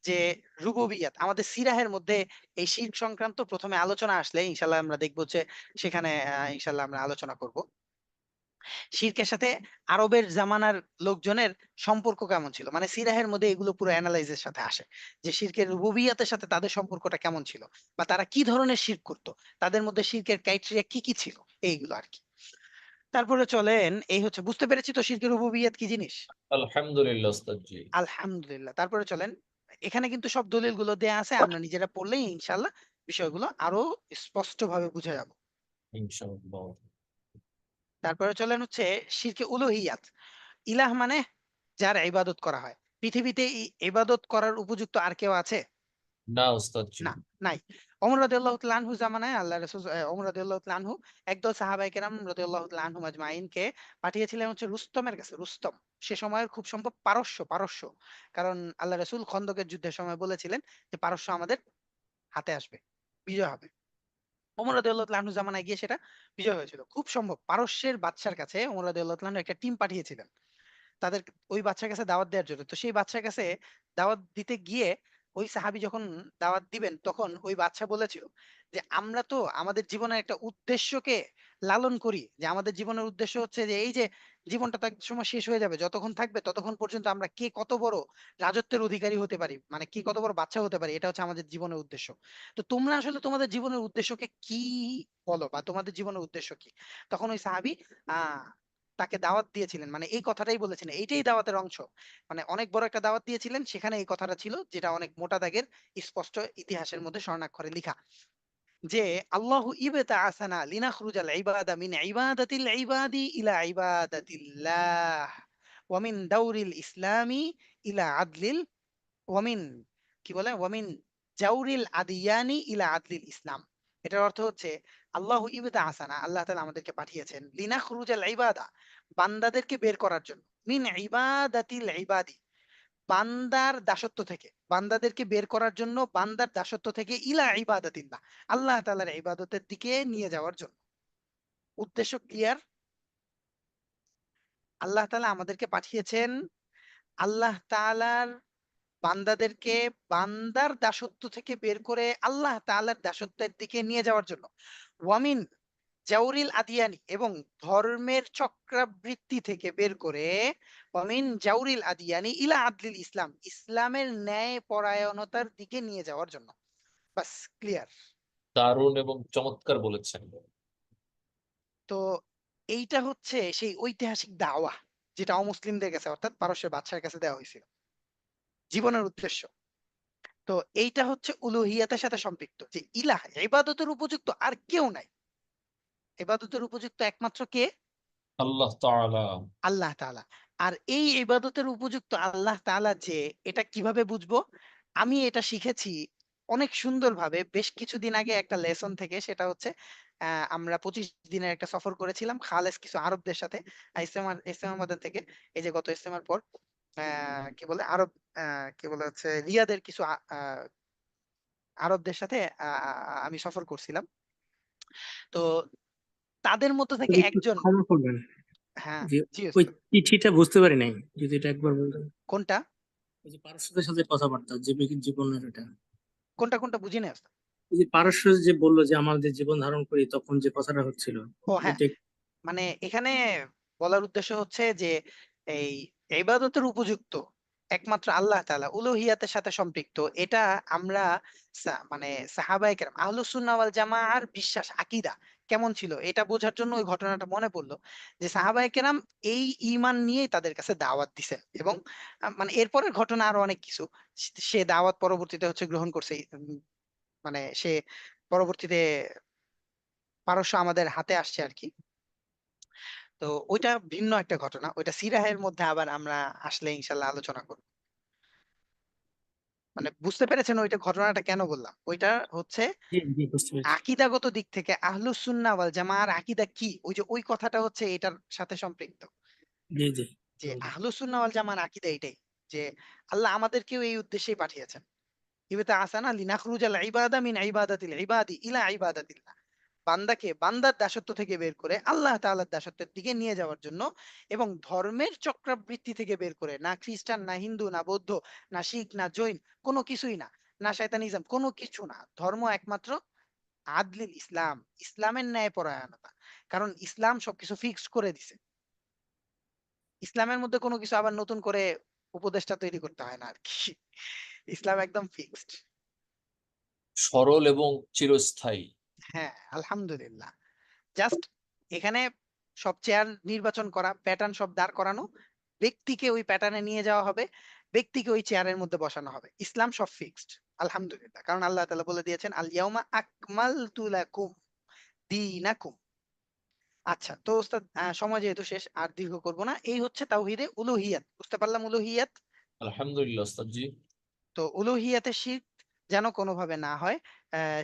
যে রুবুবিয়াত। আমাদের সিরাহের মধ্যে এই শিরক সংক্রান্ত প্রথমে আলোচনা আসলে ইনশাল্লাহ আমরা দেখবো যে সেখানে ইনশাল্লাহ আমরা আলোচনা করব শিরকের সাথে আরবের জামানার লোকজনের সম্পর্ক কেমন ছিল। মানে সিরাহের মধ্যে এগুলো পুরো অ্যানালাইজের সাথে আসে, যে শিরকের রুবুবিয়াতের সাথে তাদের সম্পর্কটা কেমন ছিল, বা তারা কি ধরনের শিরক করতো, তাদের মধ্যে শিরকের ক্রাইটেরিয়া কি কি ছিল, এইগুলো আর কি। তারপরে চলেন, এই হচ্ছে বুঝতে পেরেছি তো শিরকের রুবুবিয়াত কি জিনিস, আলহামদুলিল্লাহ ওস্তাদ জি। আলহামদুলিল্লাহ। তারপরে চলেন, এখানে কিন্তু সব দলিল গুলো দেয়া আছে, আমরা নিজেরা পড়লেই ইনশাল্লাহ বিষয়গুলো আরো স্পষ্ট ভাবে বুঝে যাব। ইনশাআল্লাহ। তারপরে চলেন হচ্ছে শিরকে উলুহিয়াত। ইলাহ মানে যার ইবাদত করা হয়। পৃথিবীতে এই ইবাদত করার উপযুক্ত আর কেউ আছে? না ওস্তাদ জি। না, নাই। ওমর রাদিয়াল্লাহু তাআলা আনহু জামানায় আল্লাহ রাসূল ওমর রাদিয়াল্লাহু তাআলা আনহু একদল সাহাবায়ে কেরাম রাদিয়াল্লাহু তাআলা আনহুম আজমাইনকে পাঠিয়েছিলেন হচ্ছে রুস্তমের কাছে। রুস্তম সে সময়ের খুব সম্ভব পারস্য। কারণ আল্লাহ রাসূল খন্দকের যুদ্ধের সময় বলেছিলেন যে পারস্য আমাদের হাতে আসবে, বিজয় হবে। ওমর রাদিয়াল্লাহু তাআলা আনহু জামানায় গিয়ে সেটা বিজয় হয়েছিল। খুব সম্ভব পারস্যের বাদশার কাছে ওমর রাদিয়াল্লাহু তাআলা আনহু একটা টিম পাঠিয়েছিলেন। তাদের ওই বাচ্চার কাছে দাওয়াত দেওয়ার জন্য। তো সেই বাচ্চার কাছে দাওয়াত দিতে গিয়ে ওই সাহাবী যখন দাওয়াত দিবেন তখন ওই বাদশা বলেছিল যে আমরা তো আমাদের জীবনের একটা উদ্দেশ্যকে লালন করি, যে আমাদের জীবনের উদ্দেশ্য হচ্ছে যে এই যে জীবনটা তো এক সময় শেষ হয়ে যাবে, যতক্ষণ থাকবে ততক্ষণ পর্যন্ত আমরা কে কত বড় রাজত্বের অধিকারী হতে পারি, মানে কে কত বড় বাচ্চা হতে পারি, এটা হচ্ছে আমাদের জীবনের উদ্দেশ্য। তো তোমরা আসলে তোমাদের জীবনের উদ্দেশ্যকে কি বলো, বা তোমাদের জীবনের উদ্দেশ্য কি? তখন ওই সাহাবী আহ তাকে দাওয়াত দিয়েছিলেন, মানে এই কথাটাই বলেছিলেন, এইটাই দাওয়াতের অংশ। মানে অনেক বড় একটা দাওয়াত দিয়েছিলেন, সেখানে এই কথাটা ছিল যেটা অনেক মোটা দাগের স্পষ্ট ইতিহাসের মধ্যে স্বর্ণাক্ষরে লিখা, যে আল্লাহু ইবতাআসানা লিনাখরুজাল ইবাদা মিন ইবাদাতিল ইবাদি ইলা ইবাদাতিল্লাহ ওয়া মিন দাউরিল ইসলামি ইলা আদলিল ওয়ামিন কি বলে ওয়ামিন জাউরিল আদিয়ানি ইলা আদলিল ইসলাম। এটার অর্থ হচ্ছে আল্লাহু ইবতা আসানা, আল্লাহ তাআলা আমাদেরকে পাঠিয়েছেন লিনাখরুজাল ইবাদা, বান্দাদেরকে বের করার জন্য, মিন ইবাদাতিল ইবাদি, বান্দার দাসত্ব থেকে, বান্দাদেরকে বের করার জন্য বান্দার দাসত্ব থেকে ইলা ইবাদাতিল্লাহ, আল্লাহ তাআলার ইবাদতের দিকে নিয়ে যাওয়ার জন্য। উদ্দেশ্য ক্লিয়ার? আল্লাহ তাআলা আমাদেরকে পাঠিয়েছেন আল্লাহ তাআলার বান্দাদেরকে বান্দার দাসত্ব থেকে বের করে আল্লাহ তাআলার দাসত্বের দিকে নিয়ে যাওয়ার জন্য। ওয়ামিন জাউরিল আদিয়ানি, এবং ধর্মের চক্রাবৃত্তি থেকে বের করে ওয়ামিন জাউরিল আদিয়ানি ইলা আদলিল ইসলাম, ইসলামের ন্যায় পরায়ণতার দিকে নিয়ে যাওয়ার জন্য। বাস, ক্লিয়ার। দারুণ এবং চমৎকার বলেছেন। তো এইটা হচ্ছে সেই ঐতিহাসিক দাওয়া যেটা অমুসলিমদের কাছে অর্থাৎ পারস্যের বাদশার কাছে দেওয়া হয়েছিল, জীবনের উদ্দেশ্য। তো এইটা হচ্ছে উলুহিয়াতের সাথে সম্পৃক্ত, যে ইলাহ ইবাদতের উপযুক্ত আর কেউ নাই। ইবাদতের উপযুক্ত একমাত্র কে? আল্লাহ তাআলা। আল্লাহ তাআলা। আর এই ইবাদতের উপযুক্ত আল্লাহ তাআলা যে, এটা কিভাবে বুঝবো? আমি এটা শিখেছি অনেক সুন্দরভাবে বেশ কিছুদিন আগে একটা লেসন থেকে। সেটা হচ্ছে আমরা 25 দিনের একটা সফর করেছিলাম খালেস কিছু আরবদের সাথে ইসলামাবাদ থেকে। এই যে গত ইজতেমার পর কি বলে আরব কি বলে হচ্ছে রিয়াদের কিছু আরবদের সাথে আমি সফর করছিলাম। তো তাদের মতো থেকে যদি একটু একজন। ক্ষমা করবেন হ্যাঁ, যে জি ওই ওস্তাদ। চিঠিটা বুঝতে পারি নাই, যদি এটা একবার বলতেন। কোনটা ওই যে পারস্যদের সাথে কথাবার্তা যে জীবনের এটা, কোনটা বুঝি না ওস্তাদ। ওই যে পারস্য যে বললো যে আমাদের জীবন ধারণ করি, তখন যে কথাটা হচ্ছিল ও হ্যাঁ, এটা মানে এখানে বলার উদ্দেশ্য হচ্ছে যে এই ইবাদতের উপযুক্ত একমাত্র আল্লাহ তাআলা, উলুহিয়াতের সাথে সম্পৃক্ত। এটা আমরা মানে সাহাবায়ে কেরাম আহলুস সুন্নাহ ওয়াল জামাআর বিশ্বাস আকীদা কেমন ছিল এটা বোঝার জন্য ওই ঘটনাটা মনে পড়লো, যে সাহাবায়ে কেরাম এই ঈমান নিয়েই তাদের কাছে দাওয়াত দিছেন। এবং মানে এরপরের ঘটনা আরো অনেক কিছু। সে দাওয়াত পরবর্তীতে হচ্ছে গ্রহণ করছে। মানে সে পরবর্তীতে পারস্য আমাদের হাতে আসছে আর কি। তো ওইটা ভিন্ন একটা ঘটনা, ওইটা সিরাহের মধ্যে আবার আমরা আসলে ইনশাল্লাহ আলোচনা করব। মানে বুঝতে পেরেছেন ওইটা ঘটনাটা কেন বললাম? ওইটা হচ্ছে জি জি বুঝতে পেরেছি। আকীদাগত দিক থেকে আহলুস সুন্নাহ ওয়াল জামাআর আকীদা কি, ওই যে ওই কথাটা হচ্ছে এটার সাথে সম্পৃক্ত। জি জি যে আহলুস সুন্নাহ ওয়াল জামাআর আকীদা এটাই, যে আল্লাহ আমাদেরকেও এই উদ্দেশ্যেই পাঠিয়েছেন। ইবতা আসানা লিনাখরুজাল ইবাদা মিন ইবাদাতিল ইবাদি ইলা ইবাদাতিল্লাহ, বান্দাকে বান্দার দাসত্ব থেকে বের করে আল্লাহ তাআলার দাসত্বের দিকে নিয়ে যাওয়ার জন্য, এবং ধর্মের চক্রাবৃত্তি থেকে বের করে, না খ্রিস্টান না হিন্দু না বৌদ্ধ না শিখ না জৈন, কোনো কিছুই না, না শয়তানিজম, কোনো কিছু না। ধর্ম একমাত্র আদলিল ইসলাম, ইসলামের ন্যায় পরায়ণতা। কারণ ইসলাম সবকিছু ফিক্সড করে দিছে। ইসলামের মধ্যে কোনো কিছু আবার নতুন করে উপদেষ্টা তৈরি করতে হয় না আর কি। ইসলাম একদম ফিক্সড। সরল এবং চিরস্থায়ী। হ্যাঁ, আলহামদুলিল্লাহ। জাস্ট এখানে সব চেয়ার নির্বাচন করা, প্যাটার্ন সব দাঁড় করানো, ব্যক্তিকে ওই প্যাটার্নে নিয়ে যাওয়া হবে, ব্যক্তিকে ওই চেয়ারের মধ্যে বসানো হবে। ইসলাম সব ফিক্সড, আলহামদুলিল্লাহ। কারণ আল্লাহ তাআলা বলে দিয়েছেন আল ইয়াউমা আকমালতু লাকুম দীনাকুম। আচ্ছা, তো ওস্তাদ সময় যেহেতু শেষ আর দীর্ঘ করব না। এই হচ্ছে তাওহীদে উলুহিয়াত, বুঝতে পারলাম উলুহিয়াত। আলহামদুলিল্লাহ ওস্তাদ জি। তো উলুহিয়াতে শিরক যেন কোনোভাবে না হয়,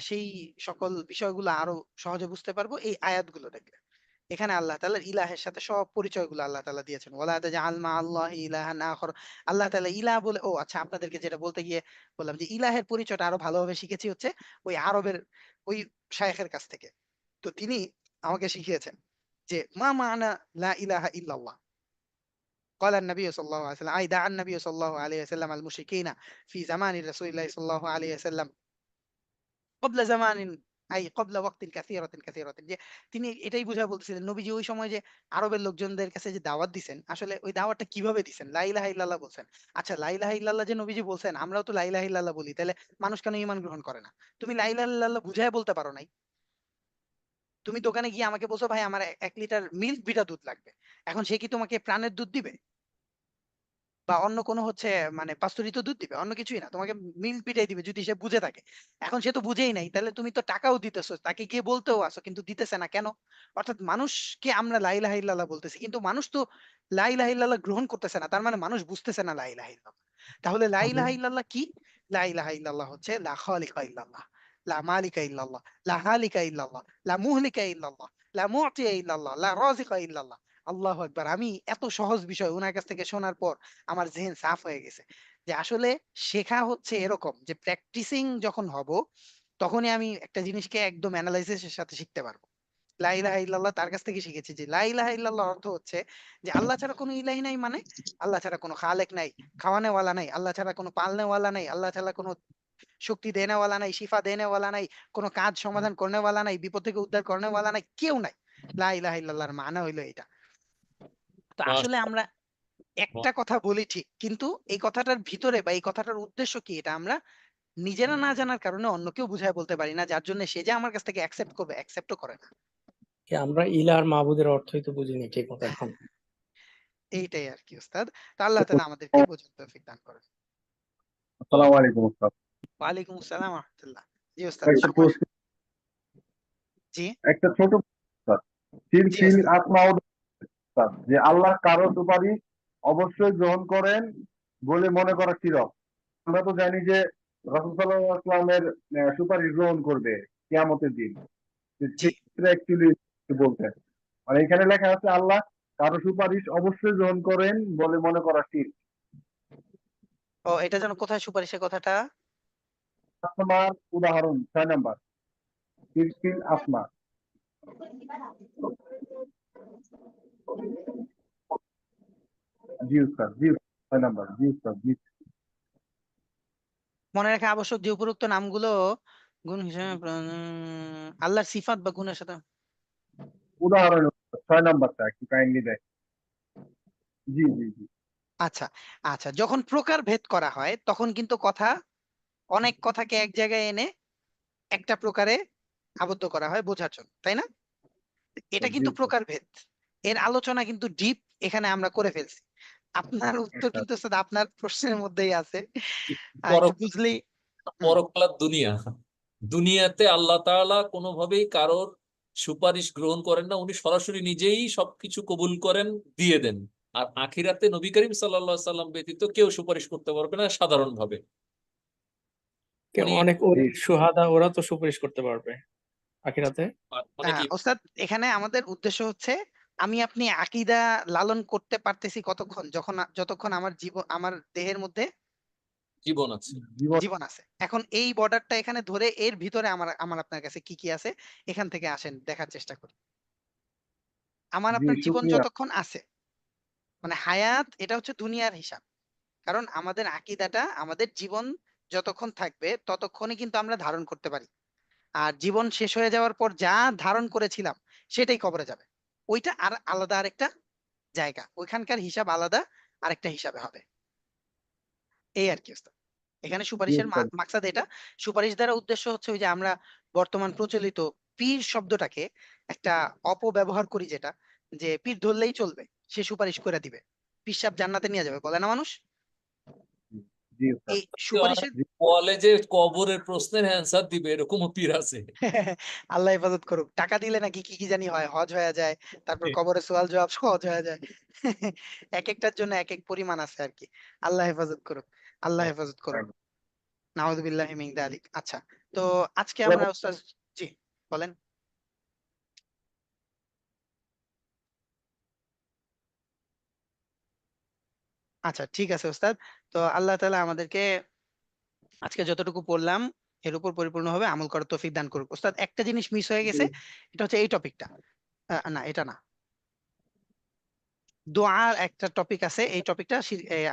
সেই সকল বিষয়গুলো আরো সহজে বুঝতে পারবো এই আয়াতগুলো দেখলে। এখানে আল্লাহ তাআলার ইলাহের সাথে সব পরিচয়গুলো আল্লাহ তাআলা দিয়েছেন। ওয়ালা তাজআল মা আল্লাহি ইলাহান আখর। আল্লাহ তাআলা ইলাহ বলে, ও আচ্ছা, আপনাদেরকে যেটা বলতে গিয়ে বললাম যে ইলাহের পরিচয়টা আরো ভালোভাবে শিখেছি হচ্ছে ওই আরবের ওই শায়েখের কাছ থেকে। তো তিনি আমাকে শিখিয়েছেন যে মা মানা লা ইলাহা ইল্লাল্লাহ। قال النبي صلى الله عليه وسلم أي دعا النبي صلى الله عليه وسلم المشركين في زمان رسول الله صلى الله عليه وسلم قبل زمان أي قبل وقت كثيرة যে তিনি এটাই বুঝায় বলতেছিলেন নবীজি ওই সময় যে আরবের লোকজনদের কাছে যে দাওয়াত দিছেন, আসলে ওই দাওয়াতটা কিভাবে দিছেন, লা ইলাহা ইল্লাল্লাহ বলছেন। আচ্ছা, লা ইলাহা ইল্লাল্লাহ যে নবীজি বলছেন, আমরাও তো লা ইলাহা ইল্লাল্লাহ বলি, তাহলে মানুষ কেন ঈমান গ্রহণ করে না? তুমি লা ইলাহা ইল্লাল্লাহ বুঝায় বলতে পারো নাই। তুমি দোকানে গিয়ে আমাকে বলছো ভাই আমার 1 লিটার মিল্ক বিটা দুধ লাগবে, এখন সে কি তোমাকে প্রাণের দুধ দিবে? বা অন্য কোনো হচ্ছে মানে পাস্তুরিত দুধ দিবে? অন্য কিছুই না, তোমাকে মিল্ক পিটাই দিবে যদি সে বুঝে থাকে। এখন সে তো বুঝেই নাই, তাহলে তুমি তো টাকাও দিতেছো, তাকে গিয়ে বলতেও আসো, কিন্তু দিতেছে না কেন? অর্থাৎ মানুষকে আমরা লা ইলাহা ইল্লাল্লাহ বলতেছি, কিন্তু মানুষ তো লা ইলাহা ইল্লাল্লাহ গ্রহণ করতেছে না, তার মানে মানুষ বুঝতেছে না লা ইলাহা ইল্লাল্লাহ। তাহলে লা ইলাহা ইল্লাল্লাহ কি? লা ইলাহা ইল্লাল্লাহ হচ্ছে লা খালিকা ইল্লাল্লাহ, লা মালিকা ইল্লাল্লাহ, লা হালিকা ইল্লাল্লাহ, লা মুহলিকা ইল্লাল্লাহ, লা মু'তিয়া ইল্লাল্লাহ, লা রাযিকা ইল্লাল্লাহ। আল্লাহু আকবার। আমি এত সহজ বিষয় উনার কাছ থেকে শোনার পর আমার জেহেন সাফ হয়ে গেছে যে আসলে শেখা হচ্ছে এরকম যে প্র্যাকটিসিং যখন হব তখনই আমি একটা জিনিসকে একদম অ্যানালাইসিসের সাথে শিখতে পারবো। লা ইলাহা ইল্লাল্লাহ তার কাছ থেকে শিখেছি যে লা ইলাহা ইল্লাল্লাহ অর্থ হচ্ছে যে আল্লাহ ছাড়া কোনো ইলাহি নাই, মানে আল্লাহ ছাড়া কোনো খালেক নাই, খাওয়ানেওয়ালা নাই, আল্লাহ ছাড়া কোনো পালনেওয়ালা নাই, আল্লাহ ছাড়া কোনো শক্তি দেনেওয়ালা নাই, শিফা দেনেওয়ালা নাই, কোনো কাজ সমাধান করনেওয়ালা নাই, বিপদ থেকে উদ্ধার করনেওয়ালা নাই, কেউ নাই। লা ইলাহা ইল্লাল্লাহর মানে হইলো এটা। তো আসলে আমরা একটা কথা বলি ঠিক, কিন্তু এই কথাটার ভিতরে বা এই কথাটার উদ্দেশ্য কি এটা আমরা নিজেরা না জানার কারণে অন্য কেউ বুঝায় বলতে পারি না, যার জন্য সে যে আমার কাছ থেকে অ্যাকসেপ্ট করবে, অ্যাকসেপ্টও করে না। আমরা ইলা আর মাহবুদের অর্থই তো বুঝিনি ঠিক মতো এখন। এইটাই আর কি উস্তাদ। তো আল্লাহ তাআলা আমাদেরকে বোঝার তৌফিক দান করেন। আসসালামু আলাইকুম উস্তাদ। ওয়ালাইকুম আসসালাম ওয়া রাহমাতুল্লাহ। জি উস্তাদ, একটা সময়। প্রশ্ন, জি একটা ছোট উস্তাদ। ফিল জি ফিল উস্তাদ। আসমা ও সিফাত, যে আল্লাহ কারো সুপারিশ অবশ্যই গ্রহণ করেন বলে মনে করা শিরক। আমরা তো জানি যে রাসূল সাল্লাল্লাহু আলাইহি ওয়াসাল্লামের সুপারিশ গ্রহণ করবে কিয়ামতের দিন। জি, সেক্ষেত্রে অ্যাকচুয়ালি বলতেন মানে এখানে লেখা আছে আল্লাহ কারো সুপারিশ অবশ্যই গ্রহণ করেন বলে মনে করা শিরক। ও এটা যেন কোথায় সুপারিশের কথাটা? আসমার উদাহরণ 6 নাম্বার, ফিল ফিল আসমা। জি উস্তাদ, জি 6 নাম্বার, জি উস্তাদ, জি। মনে রাখা আবশ্যক যে উপরোক্ত নামগুলো গুণ হিসেবে আল্লাহর সিফাত বা গুণের সাথে। উদাহরণ 6 নাম্বারটা একটু কাইন্ডলি দেখ। জি জি জি। আচ্ছা, আচ্ছা, যখন প্রকার ভেদ করা হয় তখন কিন্তু কথা, অনেক কথাকে এক জায়গায় এনে একটা প্রকারে আবদ্ধ করা হয় বোঝার জন্য, তাই না? এটা জি কিন্তু উস্তাদ, প্রকারভেদ। এর আলোচনা কিন্তু ডিপ এখানে আমরা করে ফেলছি। আপনার উত্তর আচ্ছা, কিন্তু স্যার আপনার প্রশ্নের মধ্যেই আছে, একটু পরক বুঝলেই। হুম, পরকালের দুনিয়া, দুনিয়াতে আল্লাহ তাআলা কোনোভাবেই কারোর সুপারিশ গ্রহণ করেন না, উনি সরাসরি নিজেই সবকিছু কবুল করেন, দিয়ে দেন। আর আখিরাতে নবী করিম সাল্লাল্লাহু আলাইহি সাল্লাম ব্যতীত কেউ সুপারিশ করতে পারবে না সাধারণভাবে। উনি অনেক জি সুহাদা ওরা তো সুপারিশ করতে পারবে আখিরাতে। মানে কি ওস্তাদ এখানে আমাদের উদ্দেশ্য হচ্ছে আমি আপনি আকীদা লালন করতে পারতেছি কতক্ষণ, যতক্ষণ আমার জীবন আমার দেহের মধ্যে জীবন আছে। জীবন। জীবন আছে। এখন এই বর্ডারটা এখানে ধরে এর ভিতরে আমার আমার আপনার কাছে কি কি আছে এখান থেকে আসেন দেখার চেষ্টা করি। আমার জি আপনার জীবন শুকরিয়া। যতক্ষণ আছে, মানে হায়াত, এটা হচ্ছে দুনিয়ার হিসাব। কারণ আমাদের আকীদাটা আমাদের জীবন যতক্ষণ থাকবে ততক্ষণই কিন্তু আমরা ধারণ করতে পারি। আর জীবন শেষ হয়ে যাওয়ার পর যা ধারণ করেছিলাম সেটাই কবরে যাবে। ওইটা আর আলাদা আরেকটা জায়গা, ওইখানকার হিসাব আলাদা আরেকটা হিসাবে হবে। এই আর কি অবস্থা। এখানে জি সুপারিশের উস্তাদ, মাকসাদ এটা। সুপারিশ দ্বারা উদ্দেশ্য হচ্ছে ওই যে আমরা বর্তমান প্রচলিত পীর শব্দটাকে একটা অপব্যবহার করি, যেটা যে পীর ধরলেই চলবে, সে সুপারিশ করে দিবে, পীর সাহেব জান্নাতে নিয়ে যাবে, বলে না মানুষ। জি উস্তাদ, এই সুপারিশের জি বলে যে কবরের প্রশ্নের অ্যান্সার দিবে, এরকমও পীর আছে। আল্লাহ হেফাজত করুক, টাকা দিলে নাকি কি কি জানি হয়, হজ হয়ে যায়, তারপর কবরে সওয়াল জবাব সহজ হয়ে যায়। এক একটার জন্য এক এক পরিমাণ আছে আর কি। আল্লাহ হেফাজত করুক, আল্লাহ হেফাজত করুক। নাউযুবিল্লাহি মিন যালিক। আচ্ছা, তো আজকে আমরা উস্তাদ, জি বলেন। আচ্ছা ঠিক আছে উস্তাদ। তো আল্লাহ তাআলা আমাদেরকে আজকে যতটুকু পড়লাম এর উপর পরিপূর্ণভাবে আমল করার তৌফিক দান করুক। উস্তাদ একটা জিনিস মিস হয়ে গেছে, এটা হচ্ছে এই টপিকটা। না এটা না, দোয়ার একটা টপিক আছে, এই টপিকটা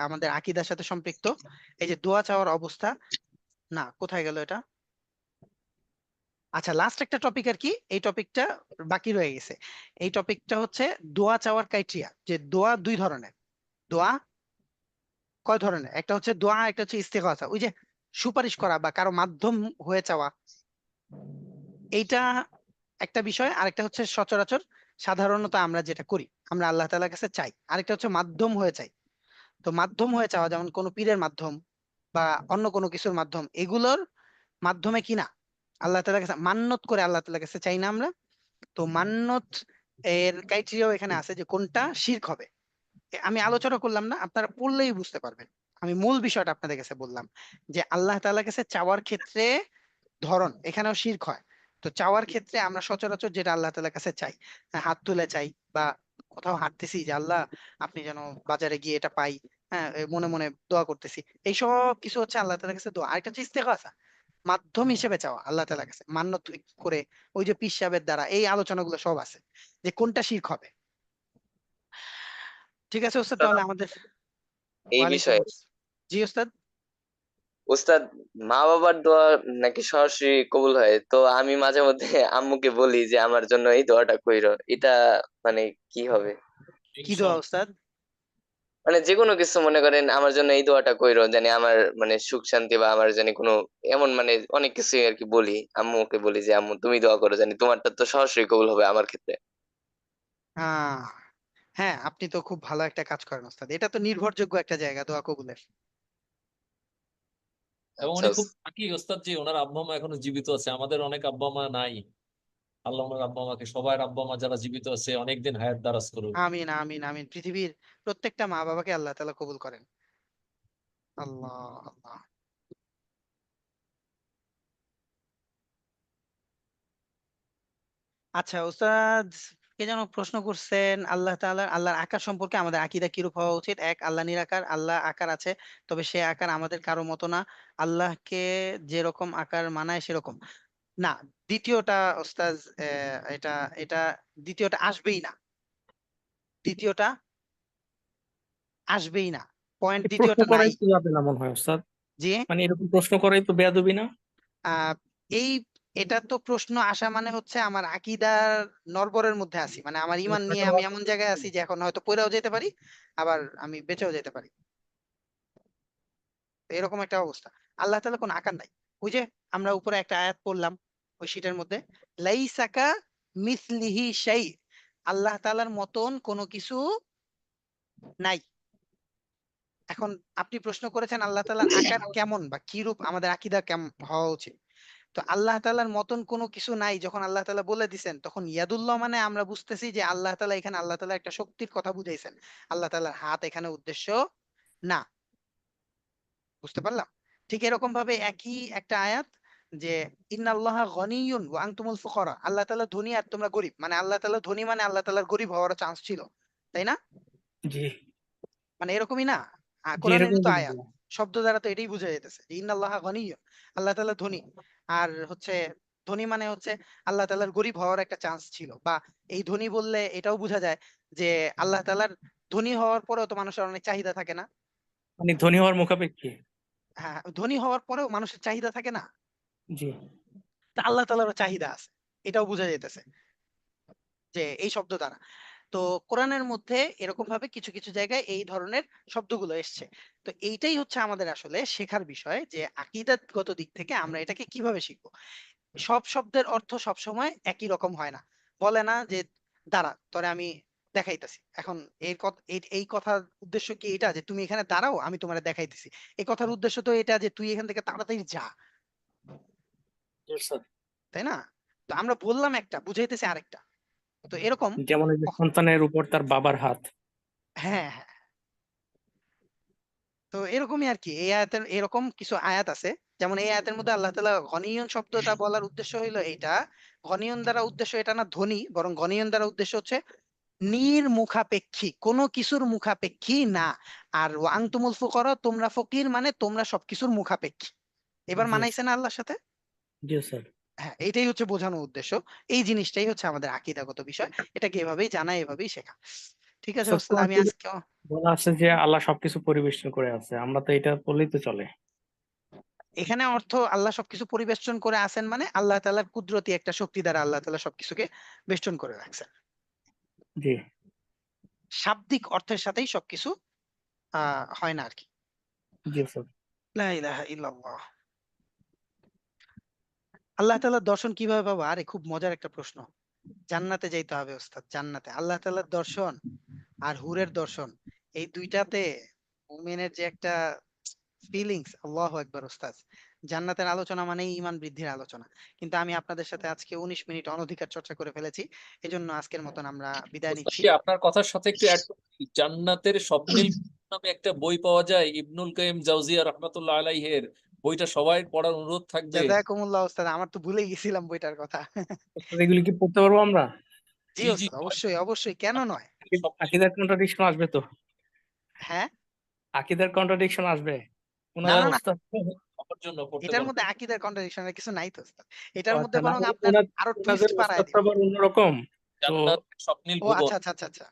আমাদের আকীদার সাথে সম্পৃক্ত। এই যে দোয়া চাওয়ার অবস্থা, না কোথায় গেল এটা? আচ্ছা লাস্ট একটা টপিক আর কি, এই টপিকটা বাকি রয়ে গেছে। এই টপিকটা হচ্ছে দোয়া চাওয়ার ক্রাইটেরিয়া, যে দোয়া দুই ধরনের। দোয়া কয় ধরনের? একটা হচ্ছে দোয়া, একটা হচ্ছে ইস্তেগাসা, ওই যে সুপারিশ করা বা কারো মাধ্যম হয়ে চাওয়া, এইটা একটা বিষয়। আরেকটা হচ্ছে সচরাচর সাধারণত আমরা যেটা করি, আমরা আল্লাহ তাআলার কাছে চাই। আরেকটা হচ্ছে মাধ্যম হয়ে চাই। তো মাধ্যম হয়ে চাওয়া যেমন কোনো পীরের মাধ্যম বা অন্য কোনো কিছুর মাধ্যম, এগুলোর মাধ্যমে কিনা আল্লাহ তাআলার কাছে মান্নত করে আল্লাহ তাআলার কাছে চাই না আমরা। তো মান্নত এর ক্রাইটেরিয়াও এখানে আছে যে কোনটা শিরক হবে। আমি আলোচনা করলাম না, আপনারা পড়লেই বুঝতে পারবেন। আমি মূল বিষয়টা আপনাদের কাছে বললাম যে আল্লাহ তাআলার কাছে চাওয়ার ক্ষেত্রে ধরন এখানেও শিরক হয়। তো চাওয়ার ক্ষেত্রে আমরা সচরাচর যেটা আল্লাহ তাআলার কাছে চাই, হাত তুলে চাই, বা কোথাও হাঁটতেছি যে আল্লাহ আপনি যেন বাজারে গিয়ে এটা পাই, হ্যাঁ মনে মনে দোয়া করতেছি, এইসব কিছু হচ্ছে আল্লাহ তাআলার কাছে দোয়া। আরেকটা হচ্ছে ইস্তেগফার, মাধ্যম হিসেবে চাওয়া আল্লাহ তাআলার কাছে মান্যত করে, ওই যে পীর সাহেবের দ্বারা, এই আলোচনাগুলো সব আছে যে কোনটা শিরক হবে। ঠিক আছে ওস্তাদ, তাহলে আমাদের এই ওয়ালাইকুম বিষয়ে আসসালাম। জি ওস্তাদ। উস্তাদ, মা বাবার দোয়া নাকি সরাসরি কবুল হয়, তো আমি মাঝে মধ্যে আম্মুকে বলি যে আমার জন্য এই দোয়াটা কইরো, এটা মানে কি হবে? কি দোয়া ওস্তাদ? মানে যে কোনো কিছু, মনে করেন আমার জন্য এই দোয়াটা কইরো, জানি আমার মানে সুখ শান্তি, বা আমার জানি কোনো এমন মানে অনেক কিছু আর কি বলি। আম্মুকে বলি যে আম্মু তুমি দোয়া করো, জানি তোমারটা তো সরাসরি কবুল হবে আমার ক্ষেত্রে। আহ হ্যাঁ, আপনি তো খুব ভালো একটা কাজ করেন ওস্তাদ, এটা তো নির্ভরযোগ্য একটা জায়গা দোয়া কবুলের। এবং আচ্ছা উনি খুব লাকি ওস্তাদ যে ওনার আব্বা মা এখনো জীবিত আছে, আমাদের অনেক আব্বা মা নাই। আল্লাহ ওনার আব্বা মাকে, সবার আব্বা মা যারা জীবিত আছে, অনেকদিন হায়াত দারাজ করুক। আমিন আমিন আমিন, পৃথিবীর প্রত্যেকটা মা বাবাকে আল্লাহ তাআলা কবুল করেন। আল্লাহ আল্লাহ। আচ্ছা ওস্তাদ, কে যেন প্রশ্ন করছেন আল্লাহ তাআলার, আল্লাহর আকার সম্পর্কে আমাদের আকীদা কিরূপ হওয়া উচিত? এক, আল্লাহ নিরাকার, আল্লাহ আকার আছে, তবে সে আকার আমাদের কারো মতো না। আল্লাহকে যেরকম আকার মানায় সেরকম না। দ্বিতীয়টা ওস্তাদ, এটা এটা দ্বিতীয়টা আসবেই না, দ্বিতীয়টা আসবেই না, পয়েন্ট এই প্রশ্ন দ্বিতীয়টা নাই। করাই তো যাবে না মনে হয় ওস্তাদ, জি মানে এরকম প্রশ্ন করাই তো বেয়াদবি না? আহ এই এটা তো প্রশ্ন আসা মানে হচ্ছে আমার আকীদার নড়বড়ের মধ্যে আছি, মানে আমার ঈমান নিয়ে আমি এমন জায়গায় আছি যে এখন হয়তো পড়েও যেতে পারি, আবার আমি বেঁচেও যেতে পারি। তো এরকম একটা অবস্থা। আল্লাহ তাআলা কোনো আকার নাই। ওই যে আমরা উপরে একটা আয়াত পড়লাম ওই শীটের মধ্যে, লাইসাকা মিসলিহি শাই, আল্লাহ তাআলার মতন কোনো কিছু নাই। এখন আপনি প্রশ্ন করেছেন আল্লাহ তাআলার আকার কেমন বা কি রূপ, আমাদের আকীদা কেমন হওয়া উচিত। তো আল্লাহ তাআলার মতন কোনো কিছু নাই যখন আল্লাহ তাআলা বলে দিছেন, তখন ইয়াদুল্লাহ মানে আমরা বুঝতেছি যে আল্লাহ তাআলা এখানে আল্লাহ তাআলা একটা শক্তির কথা বুঝাইছেন। আল্লাহ তাআলার হাত এখানে উদ্দেশ্য না। বুঝতে পারলাম? ঠিক এরকম ভাবে একই একটা আয়াত, যে ইন্নাল্লাহা গনিয়্যুন ওয়া আনতুমুল ফুকারা, আল্লাহ তাআলা ধনী আর তোমরা গরিব, মানে আল্লাহ তাআলা ধনী মানে আল্লাহ তাআলার গরিব হওয়ার চান্স ছিল, তাই না? জি, মানে এরকমই না? জি কোরআনেরই এরকম তো বলবো। আয়াত, শব্দ দ্বারা তো এটাই বোঝা যাইতেছে যে ইন্নাল্লাহা গনিয়্যুন, আল্লাহ তাআলা ধনী। আর হচ্ছে ধনী মানে হচ্ছে আল্লাহ তাআলার গরিব হওয়ার একটা চান্স ছিল, বা এই ধনী বললে এটাও বোঝা যায় যে আল্লাহ তাআলার ধনী হওয়ার পরেও তো মানুষের অনেক চাহিদা থাকে না? মানে ধনী হওয়ার মুখাপেক্ষী। হ্যাঁ, ধনী হওয়ার পরেও মানুষের চাহিদা থাকে না? জি, তা আল্লাহ তাআলারও চাহিদা আছে, এটাও বোঝা যাইতেছে যে এই শব্দ দ্বারা। তো কোরআনের মধ্যে এরকম ভাবে কিছু কিছু জায়গায় এই ধরনের শব্দগুলো এসছে। তো এইটাই হচ্ছে আমাদের আসলে শেখার বিষয়, যে আকীদাতগত দিক থেকে আমরা এটাকে কিভাবে শিখবো। সব শব্দের অর্থ সব সময় একই রকম হয় না। বলে না যে দাঁড়া তোরে আমি দেখাইতেছি এখন, এই কথার উদ্দেশ্য কি এটা যে তুমি এখানে দাঁড়াও আমি তোমারে দেখাইতেছি? এই কথার উদ্দেশ্য তো এটা যে তুই এখান থেকে তাড়াতাড়ি যা, জি, স্যার। তাই না? তো আমরা বললাম একটা, বুঝাইতেছি আরেকটা। তো এরকম যেমন এই যে সন্তানের উপর তার বাবার হাত। হ্যাঁ হ্যাঁ, তো এরকমই আর কি, এই আয়াতের এরকম কিছু আয়াত আছে যেমন এই আয়াতের মধ্যে আল্লাহ তাআলা গনিয়ন শব্দটা বলার উদ্দেশ্য হইলো এইটা, গনিয়ন দ্বারা উদ্দেশ্য এটা না ধনী, বরং গনিয়ন দ্বারা উদ্দেশ্য হচ্ছে নির্মুখাপেক্ষী, কোনো কিছুর মুখাপেক্ষী না। আর ওয়া আনতুমুল ফুকারা, তোমরা ফকির মানে তোমরা সবকিছুর মুখাপেক্ষী। এবার জি মানাইছে না আল্লাহর সাথে? জি স্যার। হ্যাঁ, এটাই হচ্ছে বোঝানোর উদ্দেশ্য। এই জিনিসটাই হচ্ছে আমাদের আকীদাগত বিষয়। এটাকে এভাবেই জানা, এভাবেই শেখা। ঠিক আছে স্যার ওস্তাদ, আমি কোরআনে আজকে বলা আছে যে আল্লাহ সবকিছু পরিবেষ্টন করে আছে, আমরা তো এটা বললেই তো চলে। এখানে অর্থ আল্লাহ সবকিছু পরিবেষ্টন করে আছেন মানে আল্লাহ তাআলার কুদরতি একটা শক্তি দ্বারা আল্লাহ তাআলা সবকিছুকে বেষ্টন করে রাখছেন। জি শাব্দিক অর্থের সাথেই সবকিছু হয় না আর কি। জি স্যার। লা ইলাহা ইল্লাল্লাহ। আল্লাহ তাআলার দর্শন কিভাবে পাবো? আরে খুব মজার একটা প্রশ্ন। জান্নাতে যাইতে হবে ওস্তাদ, জান্নাতে আল্লাহ তাআলার দর্শন আর হুরের দর্শন, এই দুইটাতে মুমিনের যে একটা ফিলিংস, আল্লাহু আকবার ওস্তাদ। জান্নাতের আলোচনা মানেই ঈমান বৃদ্ধির আলোচনা। কিন্তু আমি আপনাদের সাথে আজকে 19 মিনিট অনধিকার চর্চা করে ফেলেছি। এজন্য আজকের মতন আমরা বিদায় নিচ্ছি। মুস্তাফি, আপনার কথার সাথে একটু অ্যাড করি, জান্নাতের স্বপ্নিল নামে একটা বই পাওয়া যায়, ইবনুল কাইয়িম জাওজিয়া রাহমাতুল্লাহ আলাইহির। বইটা সবাই পড়ার অনুরোধ থাকবে। জাযাকুমুল্লাহ ওস্তাদ, আমার তো ভুলেই গেছিলাম বইটার কথা। ওস্তাদ, এগুলি কি পড়তে পারবো আমরা? জি জি জি, ওস্তাদ, অবশ্যই অবশ্যই, কেন নয়। স্বপ্নিল আকিদার কন্ট্রাডিকশন আসবে তো? হ্যাঁ, আকিদার কন্ট্রাডিকশন আসবে? না ওনাদের না না, ওস্তাদ আমার জন্য পড়তে এটার পারবে। মধ্যে আকীদার কন্ট্রাডিকশনের কিছু নাই তো ওস্তাদ। ও এটার মধ্যে আচ্ছা, না বরং হলে আপনার আরো ওনাদের টুইস্ট বাড়ায় ওস্তাদ তো দিবে। আবার অন্যরকম। তো জান্নাতের স্বপ্নিল ও ভুবন। আচ্ছা আচ্ছা আচ্ছা আচ্ছা,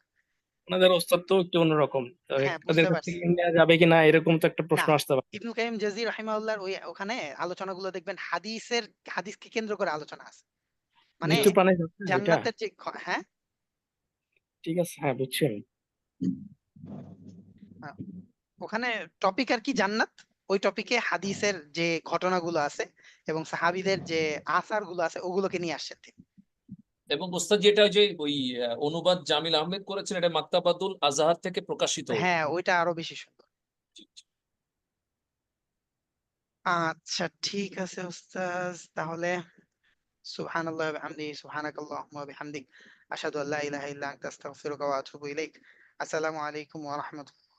ওনাদের ওস্তাদ তো একটু অন্যরকম, তো হ্যাঁ ওদের বুঝতে কাছ পারছি। থেকে নেওয়া যাবে কিনা এরকম তো একটা না, প্রশ্ন আসতে পারে। ইবনুল কাইয়িম জাযী রাহিমাহুল্লাহর ওই ওখানে আলোচনাগুলো দেখবেন হাদিসকে কেন্দ্র করে আলোচনা আছে। মানে মৃত্যু প্রাণে যাচ্ছে এটা। জান্নাতের যে হ্যাঁ, ঠিক আছে, হ্যাঁ বুঝছি আমি। আহ, ওখানে টপিক আর কি জান্নাত। ওই টপিকে হাদিসের যে ঘটনাগুলো আছে এবং সাহাবীদের যে আসার গুলো আছে ওগুলোকে নিয়ে আসছেন তিনি। এবং ওস্তাদ যেটা ওই যে ওই অনুবাদ জামিল আহমেদ করেছেন, এটা মাকতাবাতুল আজহার থেকে প্রকাশিত। হ্যাঁ, ওইটা আরো বেশি সুন্দর। জি, জি। আচ্ছা ঠিক আছে ওস্তাদ, তাহলে সুবহানাল্লাহি ওয়া বিহামদিহি, সুবহানাকাল্লাহুম্মা ওয়া বিহামদিক, আশহাদু আল্লা ইলাহা ইল্লা আনতা আস্তাগফিরুকা ওয়া আতুবু ইলাইক। আসসালামু আলাইকুম ওয়া রাহমাতুল্লাহ।